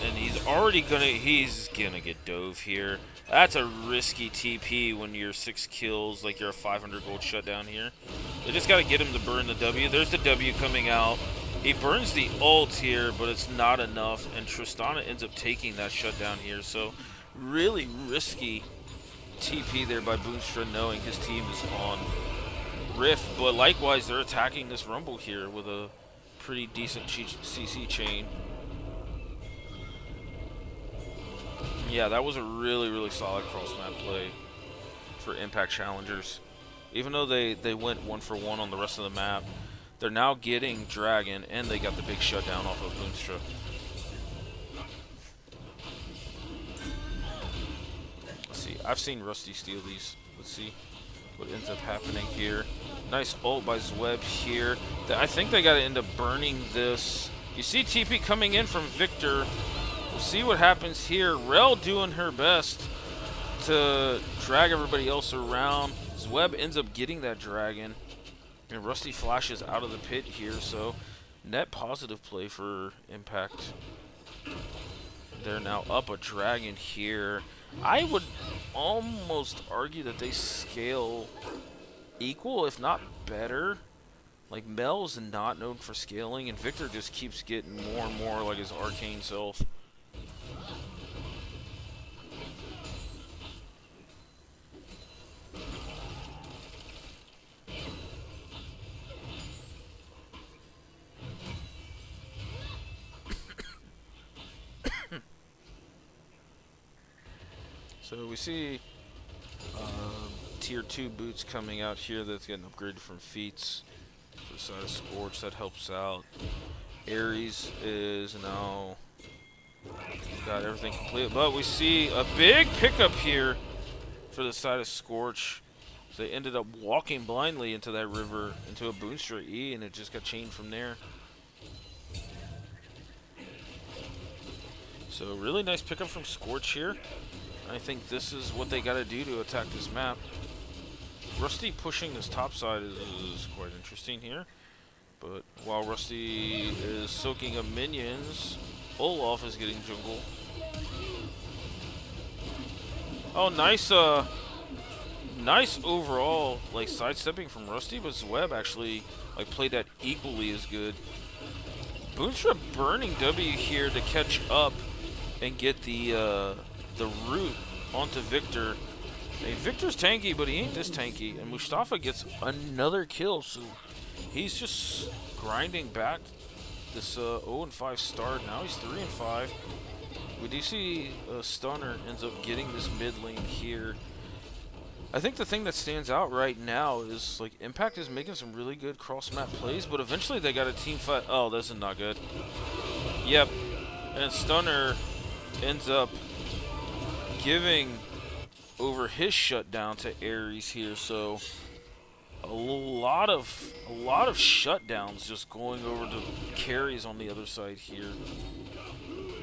and he's gonna get dove here. That's a risky TP when you're 6 kills, like you're a 500 gold shutdown here. They just gotta get him to burn the W. There's the W coming out. He burns the ult here, but it's not enough, and Tristana ends up taking that shutdown here. So really risky TP there by Boonstra, knowing his team is on Rift. But likewise, they're attacking this Rumble here with a pretty decent CC chain. Yeah, that was a really, really solid cross-map play for Impact Challengers. Even though they went 1-for-1 on the rest of the map, they're now getting Dragon, and they got the big shutdown off of Boonstra. Let's see. I've seen Rusty steal these. Let's see what ends up happening here. Nice ult by Zweb here. I think they got to end up burning this. You see TP coming in from Victor. We'll see what happens here. Rel doing her best to drag everybody else around. Zweb ends up getting that dragon. And Rusty flashes out of the pit here, so net positive play for Impact. They're now up a dragon here. I would almost argue that they scale equal, if not better. Like, Mel's not known for scaling, and Victor just keeps getting more and more like his arcane self. So we see tier 2 boots coming out here that's getting upgraded from feats for the side of Scorch. That helps out. Ares is now got everything complete, but we see a big pickup here for the side of Scorch. They ended up walking blindly into that river, into a Boonstra E, and it just got chained from there. So really nice pickup from Scorch here. I think this is what they got to do to attack this map. Rusty pushing this top side is quite interesting here. But while Rusty is soaking up minions, Olaf is getting jungle. Oh, nice overall, like, sidestepping from Rusty, but Zweb actually, like, played that equally as good. Boonstra burning W here to catch up and get the root onto Victor. I mean, Victor's tanky, but he ain't this tanky. And Mustafa gets another kill, so he's just grinding back this 0-5 start. Now he's 3-5. We do see Stunner ends up getting this mid lane here. I think the thing that stands out right now is, like, Impact is making some really good cross-map plays, but eventually they got a team fight. Oh, this is not good. Yep. And Stunner ends up giving over his shutdown to Ares here, so a lot of shutdowns just going over to carries on the other side here.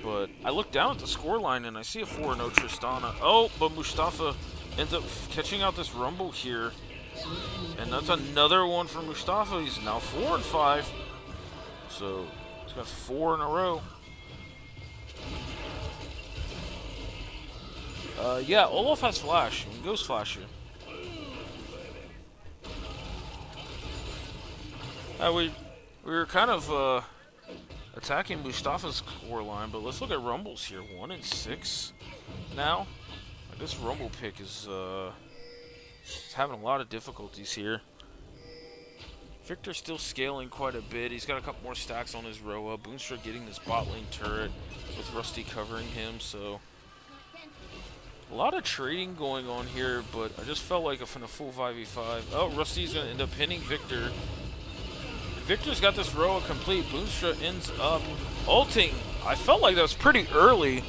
But I look down at the scoreline and I see a 4-0 Tristana. Oh, but Mustafa ends up catching out this Rumble here. And that's another one for Mustafa. He's now 4-5. So he's got 4 in a row. Yeah, Olaf has Flash. Ghost Flash here. We were kind of attacking Mustafa's score line, but let's look at Rumbles here. 1-6 now. This Rumble pick is having a lot of difficulties here. Victor's still scaling quite a bit. He's got a couple more stacks on his Roa. Boonstra getting this bot lane turret with Rusty covering him, so a lot of trading going on here, but I just felt like in a full 5v5. Oh, Rusty's going to end up pinning Victor. Victor's got this Roa complete. Boonstra ends up ulting. I felt like that was pretty early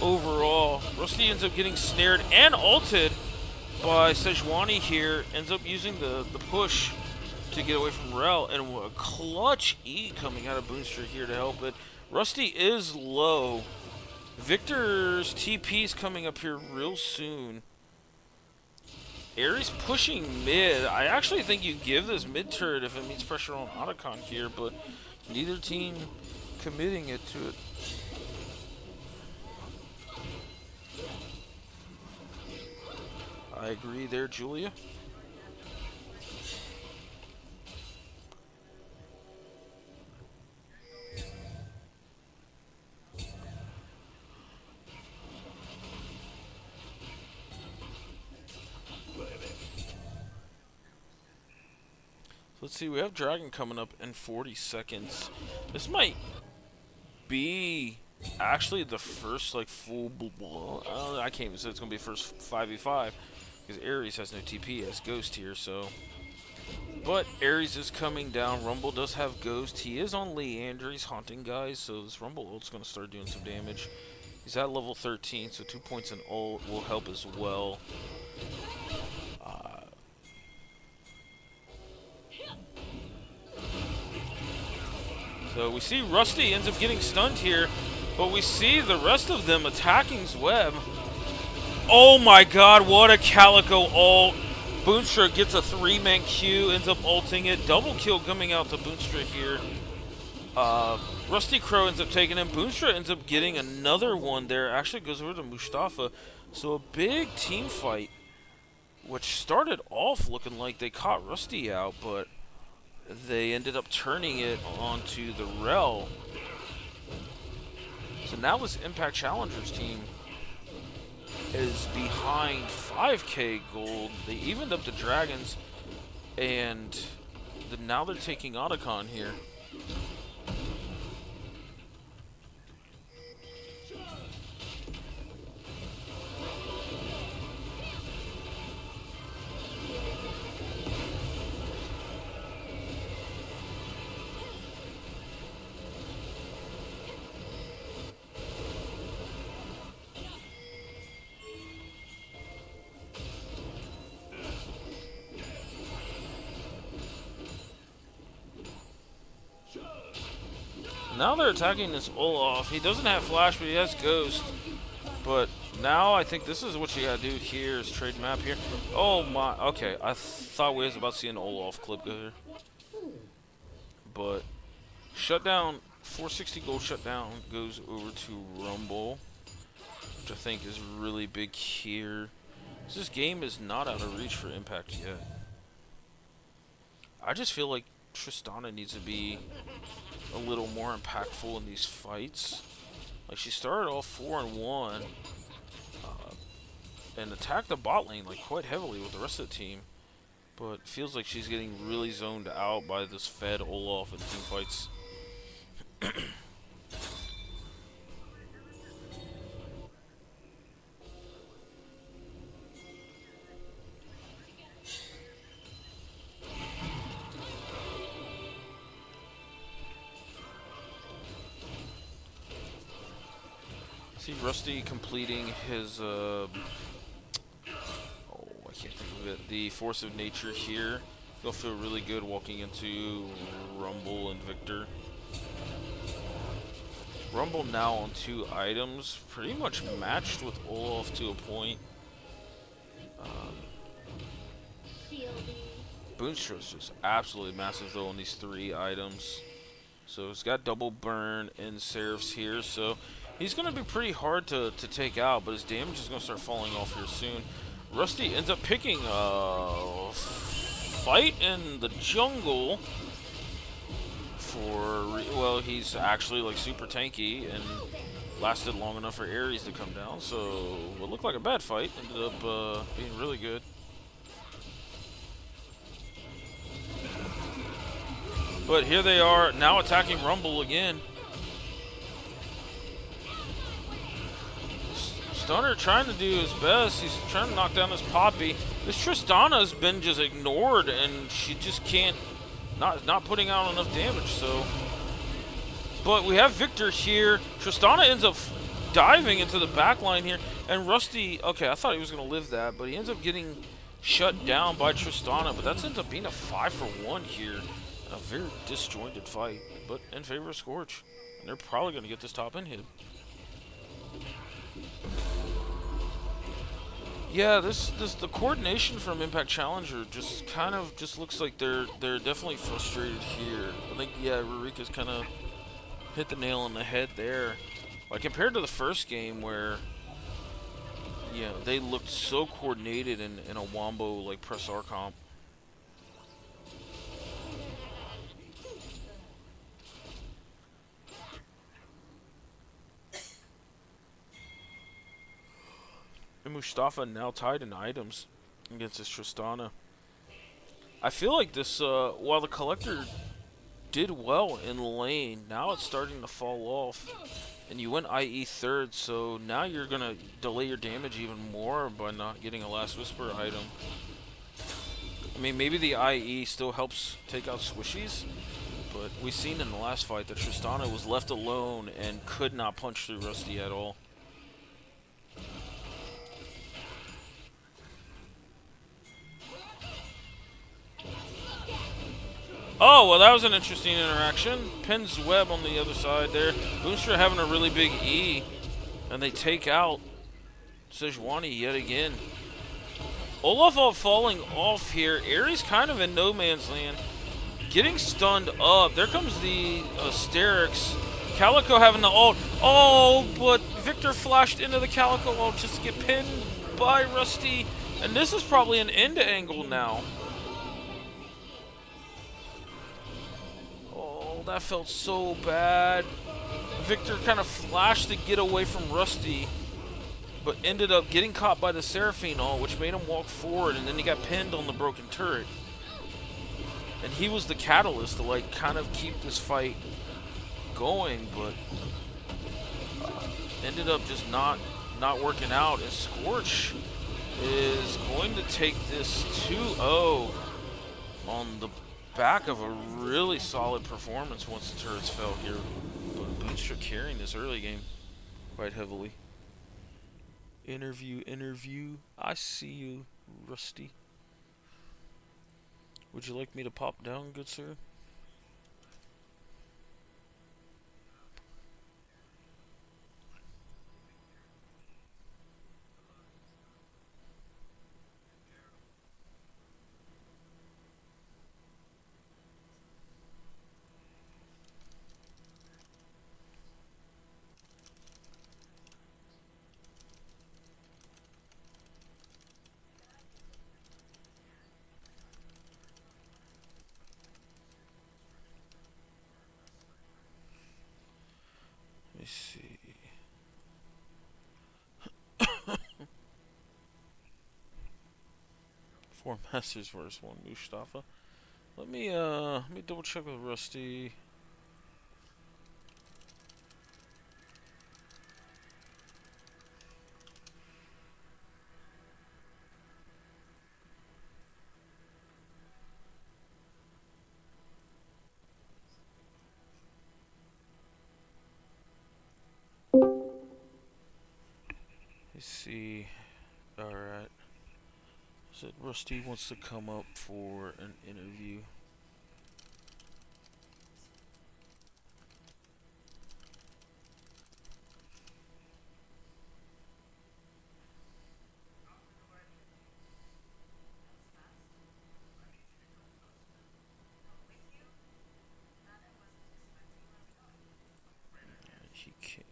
overall. Rusty ends up getting snared and ulted by Sejuani here. Ends up using the push to get away from Rel. And a clutch E coming out of Boonstra here to help it. Rusty is low. Victor's TP's coming up here real soon. Ares pushing mid. I actually think you give this mid turret if it meets pressure on Otacon here, but neither team committing it to it. I agree there, Julia. Let's see, we have Dragon coming up in 40 seconds. This might be actually the first like full I can't even say it's gonna be first 5v5 because Ares has no TP as Ghost here, so but Ares is coming down. Rumble does have Ghost. He is on Leandre. He's haunting guys, so this Rumble ult's gonna start doing some damage. He's at level 13, so 2 points in ult will help as well. So we see Rusty ends up getting stunned here, but we see the rest of them attacking Zweb. Oh my god, what a Calico ult. Boonstra gets a 3-man Q, ends up ulting it. Double kill coming out to Boonstra here. Rusty Crow ends up taking him. Boonstra ends up getting another one there. Actually goes over to Mustafa. So a big team fight, which started off looking like they caught Rusty out, but they ended up turning it onto the Rel. So now this Impact Challengers team is behind 5k gold. They evened up the Dragons, and now they're taking Otacon here. Now they're attacking this Olaf. He doesn't have Flash, but he has Ghost. But now I think this is what you gotta do here is trade map here. Oh my, okay. I thought we was about to see an Olaf clip go here. But shutdown, 460 gold shutdown goes over to Rumble, which I think is really big here. This game is not out of reach for Impact yet. I just feel like Tristana needs to be a little more impactful in these fights. Like, she started off 4-1 and attacked the bot lane like quite heavily with the rest of the team, but feels like she's getting really zoned out by this fed Olaf in team fights. See Rusty completing his, oh, I can't think of it, the Force of Nature here. He'll feel really good walking into Rumble and Victor. Rumble now on 2 items, pretty much matched with Olaf to a point. Um, Boonstra's just absolutely massive though on these 3 items. So he's got double burn and Seraphs here, so he's going to be pretty hard to take out, but his damage is going to start falling off here soon. Rusty ends up picking a fight in the jungle for, well, he's actually like super tanky and lasted long enough for Ares to come down, so what looked like a bad fight ended up being really good. But here they are, now attacking Rumble again. Stunner trying to do his best. He's trying to knock down this Poppy. This Tristana's been just ignored, and she just can't, not putting out enough damage, so. But we have Victor here. Tristana ends up diving into the back line here, and Rusty, okay, I thought he was going to live that, but he ends up getting shut down by Tristana, but that ends up being a 5-for-1 here. A very disjointed fight, but in favor of Scorch. And they're probably going to get this top end hit. Yeah, the coordination from Impact Challenger just kind of just looks like they're definitely frustrated here. I think yeah, Rurika's kind of hit the nail on the head there. Like compared to the first game where they looked so coordinated in a Wombo like press R comp. And Mustafa now tied in items against this Tristana. I feel like this, while the Collector did well in lane, now it's starting to fall off. And you went IE third, so now you're going to delay your damage even more by not getting a Last Whisper item. I mean, maybe the IE still helps take out squishies, but we've seen in the last fight that Tristana was left alone and could not punch through Rusty at all. Oh, well, that was an interesting interaction. Pins web on the other side there. Boonstra having a really big E, and they take out Sejuani yet again. Olaf falling off here. Ares kind of in no man's land. Getting stunned up. There comes the Asterix. Calico having the ult. Oh, but Victor flashed into the Calico ult just to get pinned by Rusty. And this is probably an end angle now. That felt so bad. Victor kind of flashed to get away from Rusty, but ended up getting caught by the Seraphine ult, which made him walk forward, and then he got pinned on the broken turret. And he was the catalyst to like kind of keep this fight going, but ended up just not working out. And Scorch is going to take this 2-0 on the back of a really solid performance once the turrets fell here. But Boonstra carrying this early game quite heavily. Interview. I see you, Rusty. Would you like me to pop down, good sir? Let me see. Four Masters versus 1 Mustafa. Let me double check with Rusty. Let's see. Alright. Said Rusty wants to come up for an interview. He can't.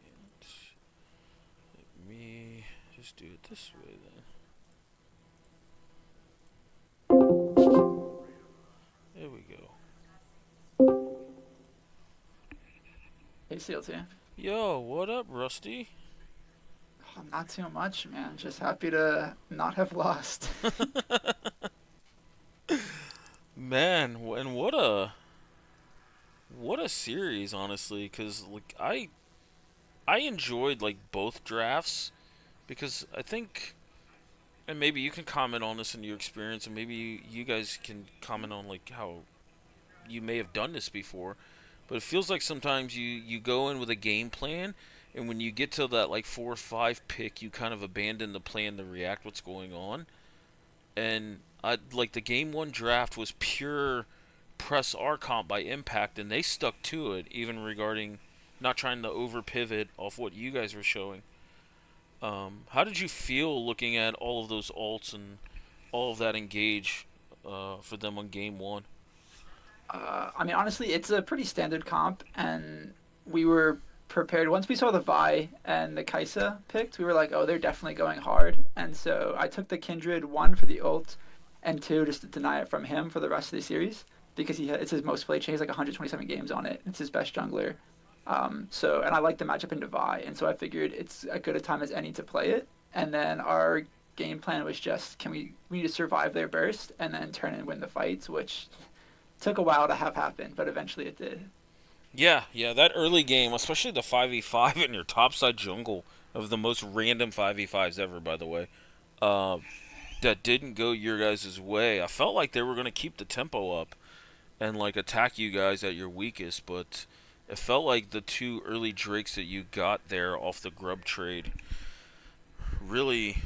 Let me just do it this way then. There we go. Hey, CLT. Yo, what up, Rusty? Oh, not too much, man. Just happy to not have lost. Man, and what a series, honestly. Cause like I enjoyed like both drafts because I think, and maybe you can comment on this in your experience, and maybe you guys can comment on like how you may have done this before. But it feels like sometimes you go in with a game plan, and when you get to that like 4 or 5 pick, you kind of abandon the plan to react what's going on. And I like the game one draft was pure press R comp by Impact, and they stuck to it even regarding not trying to over pivot off what you guys were showing. How did you feel looking at all of those alts and all of that engage for them on game one? I mean, honestly, it's a pretty standard comp, and we were prepared. Once we saw the Vi and the Kaisa picked, we were like, oh, they're definitely going hard. And so I took the Kindred, one, for the ult, and two, just to deny it from him for the rest of the series, because it's his most played chain. He's like 127 games on it. It's his best jungler. And I like the matchup into Vi, and so I figured it's as good a time as any to play it. And then our game plan was just, we need to survive their burst and then turn and win the fights, which took a while to have happen, but eventually it did. Yeah, that early game, especially the 5v5 in your topside jungle of the most random 5v5s ever, by the way, uh, that didn't go your guys' way. I felt like they were going to keep the tempo up and like attack you guys at your weakest, but it felt like the two early drakes that you got there off the grub trade really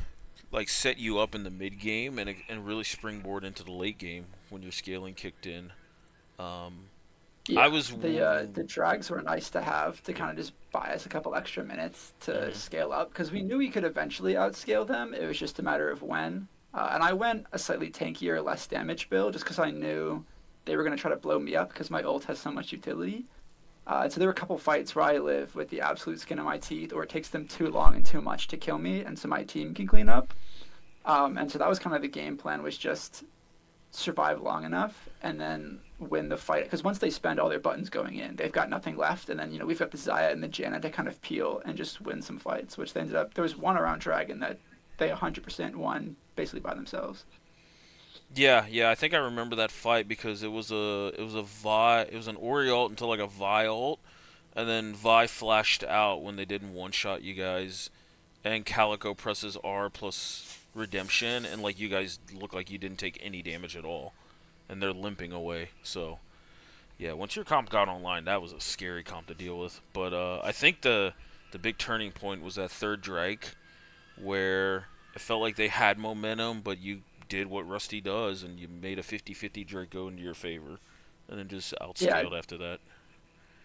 like set you up in the mid game and really springboard into the late game when your scaling kicked in. Um, I Yeah, was. the drags were nice to have to Yep. kind of just buy us a couple extra minutes to Hmm. scale up because we knew we could eventually outscale them. It was just a matter of when. And I went a slightly tankier, less damage build just because I knew they were going to try to blow me up because my ult has so much utility. So there were a couple fights where I live with the absolute skin of my teeth, or it takes them too long and too much to kill me, and so my team can clean up. And so that was kind of the game plan, was just survive long enough and then win the fight. Because once they spend all their buttons going in, they've got nothing left. And then, we've got the Zaya and the Janna to kind of peel and just win some fights, which they ended up. There was one around Dragon that they 100% won basically by themselves. Yeah. I think I remember that fight because it was a Vi, it was an Ori ult until like a Vi ult, and then Vi flashed out when they didn't one shot you guys, and Calico presses R plus Redemption, and like you guys look like you didn't take any damage at all, and they're limping away. So yeah, once your comp got online, that was a scary comp to deal with. But I think the big turning point was that third Drake where it felt like they had momentum, but you did what Rusty does, and you made a 50-50 Drake go into your favor, and then just Yeah, outscaled after that.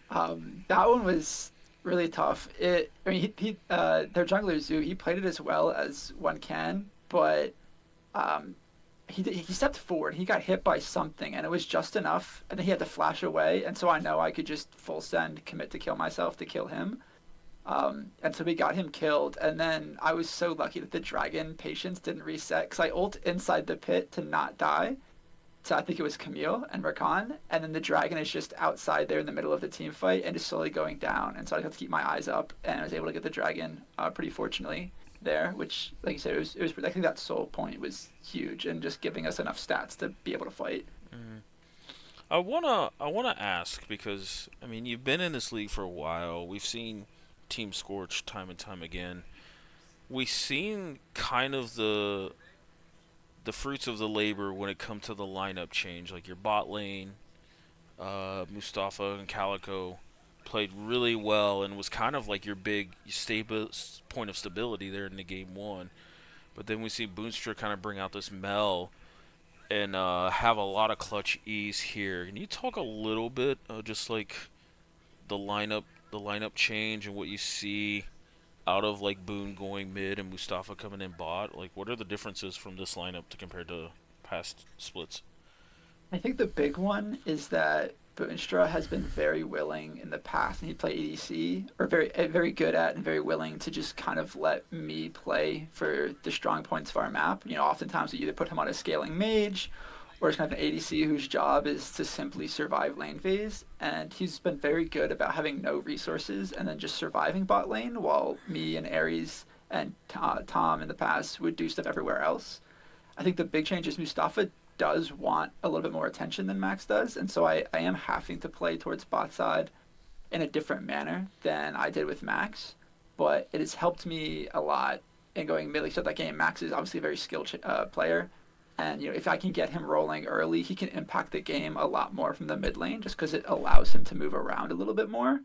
that one was really tough. I mean, their jungler Zoo, he played it as well as one can, but um, he stepped forward. He got hit by something, and it was just enough. And then he had to flash away, and so I know I could just full send, commit to kill myself to kill him. And so we got him killed, and then I was so lucky that the dragon patience didn't reset because I ult inside the pit to not die. So I think it was Camille and Rakan, and then the dragon is just outside there in the middle of the team fight and just slowly going down. And so I have to keep my eyes up, and I was able to get the dragon pretty fortunately there. Which, like you said, it was. I think that soul point was huge and just giving us enough stats to be able to fight. Mm. I wanna ask because I mean you've been in this league for a while. We've seen Team Scorch time and time again. We've seen kind of the fruits of the labor when it comes to the lineup change. Like your bot lane, Mustafa and Calico played really well and was kind of like your big stable point of stability there in the game one. But then we see Boonstra kind of bring out this Mel and have a lot of clutch ease here. Can you talk a little bit just like the lineup, the lineup change and what you see out of like Boone going mid and Mustafa coming in bot? Like, what are the differences from this lineup to compared to past splits? I think the big one is that Boonstra has been very willing in the past, and he played EDC, or very good at and very willing to just kind of let me play for the strong points of our map. Oftentimes we either put him on a scaling mage, or it's kind of an ADC whose job is to simply survive lane phase. And he's been very good about having no resources and then just surviving bot lane, while me and Ares and Tom in the past would do stuff everywhere else. I think the big change is Mustafa does want a little bit more attention than Max does, and so I am having to play towards bot side in a different manner than I did with Max, but it has helped me a lot in going mid. Like so that game, Max is obviously a very skilled player, and if I can get him rolling early, he can impact the game a lot more from the mid lane, just because it allows him to move around a little bit more.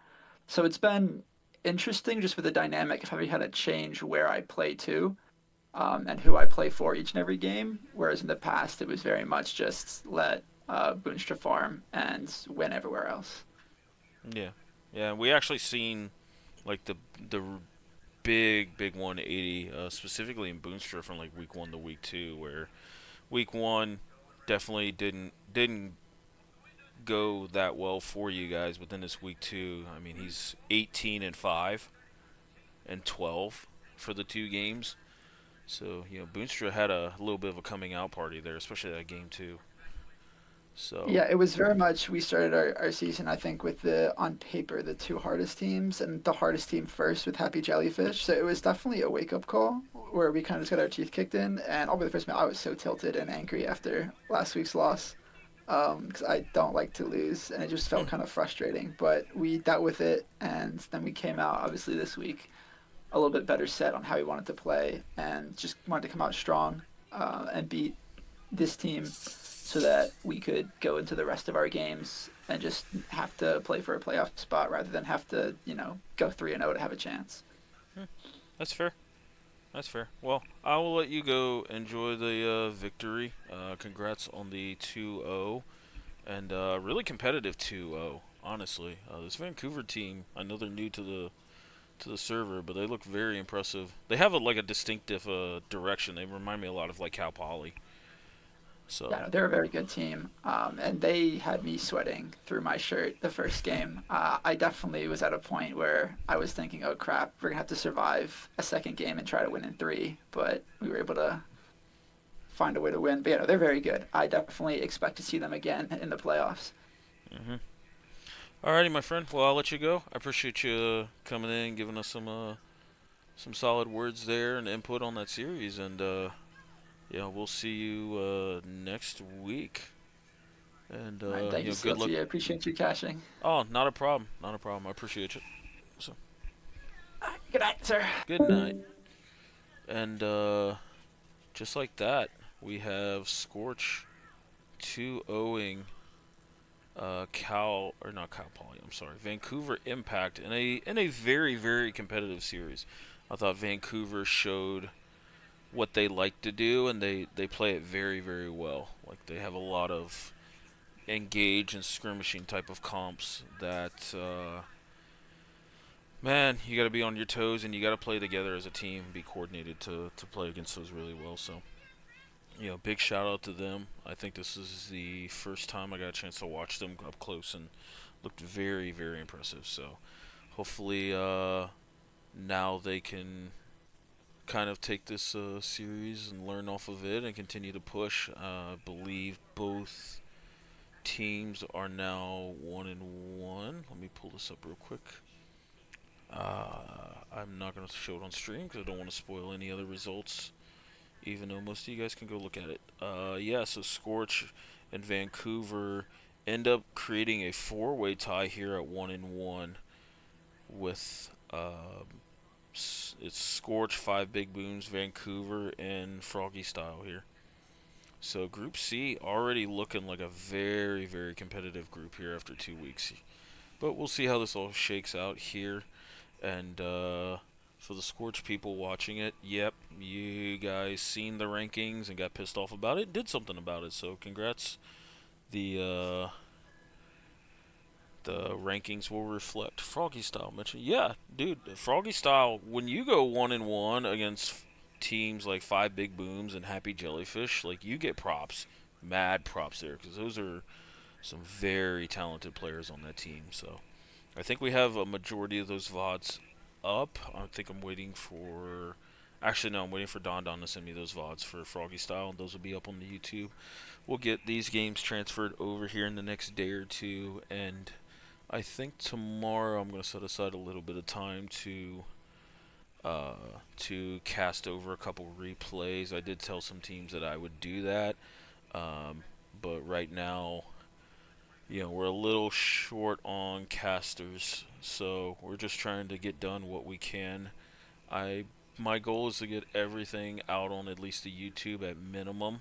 So it's been interesting just with the dynamic if I had to change where I play to and who I play for each and every game. Whereas in the past, it was very much just let Boonstra farm and win everywhere else. Yeah, yeah. We actually seen like the big 180 specifically in Boonstra from like week 1 to week 2, where week 1 definitely didn't go that well for you guys, but then this week 2, I mean, he's 18 and 5 and 12 for the 2 games. So Boonstra had a little bit of a coming out party there, especially that game 2. So Yeah, it was very much. We started our season, I think, with on paper, the two hardest teams, and the hardest team first with Happy Jellyfish. So it was definitely a wake up call where we kind of just got our teeth kicked in. And I'll be the first man, I was so tilted and angry after last week's loss because I don't like to lose, and it just felt kind of frustrating. But we dealt with it, and then we came out, obviously, this week a little bit better set on how we wanted to play and just wanted to come out strong and beat this team so that we could go into the rest of our games and just have to play for a playoff spot rather than have to, go 3-0 to have a chance. that's fair. That's fair. Well, I will let you go enjoy the victory. Congrats on the 2-0 and really competitive 2-0. Honestly, this Vancouver team, I know they're new to the server, but they look very impressive. They have like a distinctive direction. They remind me a lot of like Cal Poly. Yeah, So no, they're a very good team, and they had me sweating through my shirt the first game. I definitely was at a point where I was thinking, "Oh crap, we're gonna have to survive a second game and try to win in three." But we were able to find a way to win. But yeah, no, they're very good. I definitely expect to see them again in the playoffs. hmm alrighty, my friend. Well, I'll let you go. I appreciate you coming in and giving us some solid words there and input on that series. And yeah, we'll see you next week. And All right, thank you, good luck. Scotty. I appreciate you cashing. Oh, not a problem. Not a problem. I appreciate you. So, Good night, sir. good night. And just like that, we have Scorch 2-0ing Cal, or not Cal Poly, I'm sorry, Vancouver Impact in a very competitive series. I thought Vancouver showed what they like to do, and they play it very well. Like they have a lot of engage and skirmishing type of comps that man, you got to be on your toes and you got to play together as a team, be coordinated to play against those really well. So big shout out to them. I think this is the first time I got a chance to watch them up close and looked very impressive. So hopefully now they can kind of take this series and learn off of it and continue to push. I believe both teams are now 1-1. Let me pull this up real quick. I'm not going to show it on stream because I don't want to spoil any other results, even though most of you guys can go look at it. Yeah, so Scorch and Vancouver end up creating a four-way tie here at 1-1 with it's Scorch, 5 Big Booms, Vancouver, and Froggy Style here. So Group C already looking like a very competitive group here after 2 weeks. But we'll see how this all shakes out here. And for the Scorch people watching it, yep, you guys seen the rankings and got pissed off about it, did something about it. So congrats. The rankings will reflect Froggy Style mentioned. Yeah, dude, Froggy Style. When you go 1-1 against teams like Five Big Booms and Happy Jellyfish, like you get props, mad props there, because those are some very talented players on that team. So I think we have a majority of those VODs up. I think I'm waiting for. Actually, no, I'm waiting for Don Don to send me those VODs for Froggy Style, and those will be up on the YouTube. We'll get these games transferred over here in the next day or two, and I think tomorrow I'm going to set aside a little bit of time uh, to cast over a couple replays. I did tell some teams that I would do that, um, but right now, we're a little short on casters, so we're just trying to get done what we can. I My goal is to get everything out on at least the YouTube at minimum,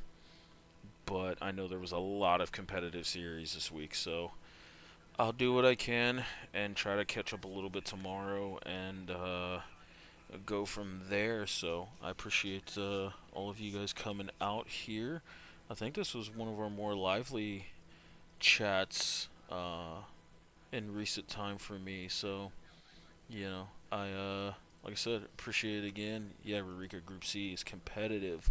but I know there was a lot of competitive series this week, so I'll do what I can and try to catch up a little bit tomorrow and go from there. So I appreciate all of you guys coming out here. I think this was one of our more lively chats in recent time for me. So I like I said, appreciate it again. Yeah, Rurika Group C is competitive,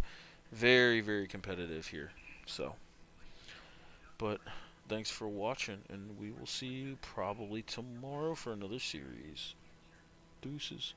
very very competitive here. So, but thanks for watching, and we will see you probably tomorrow for another series. Deuces.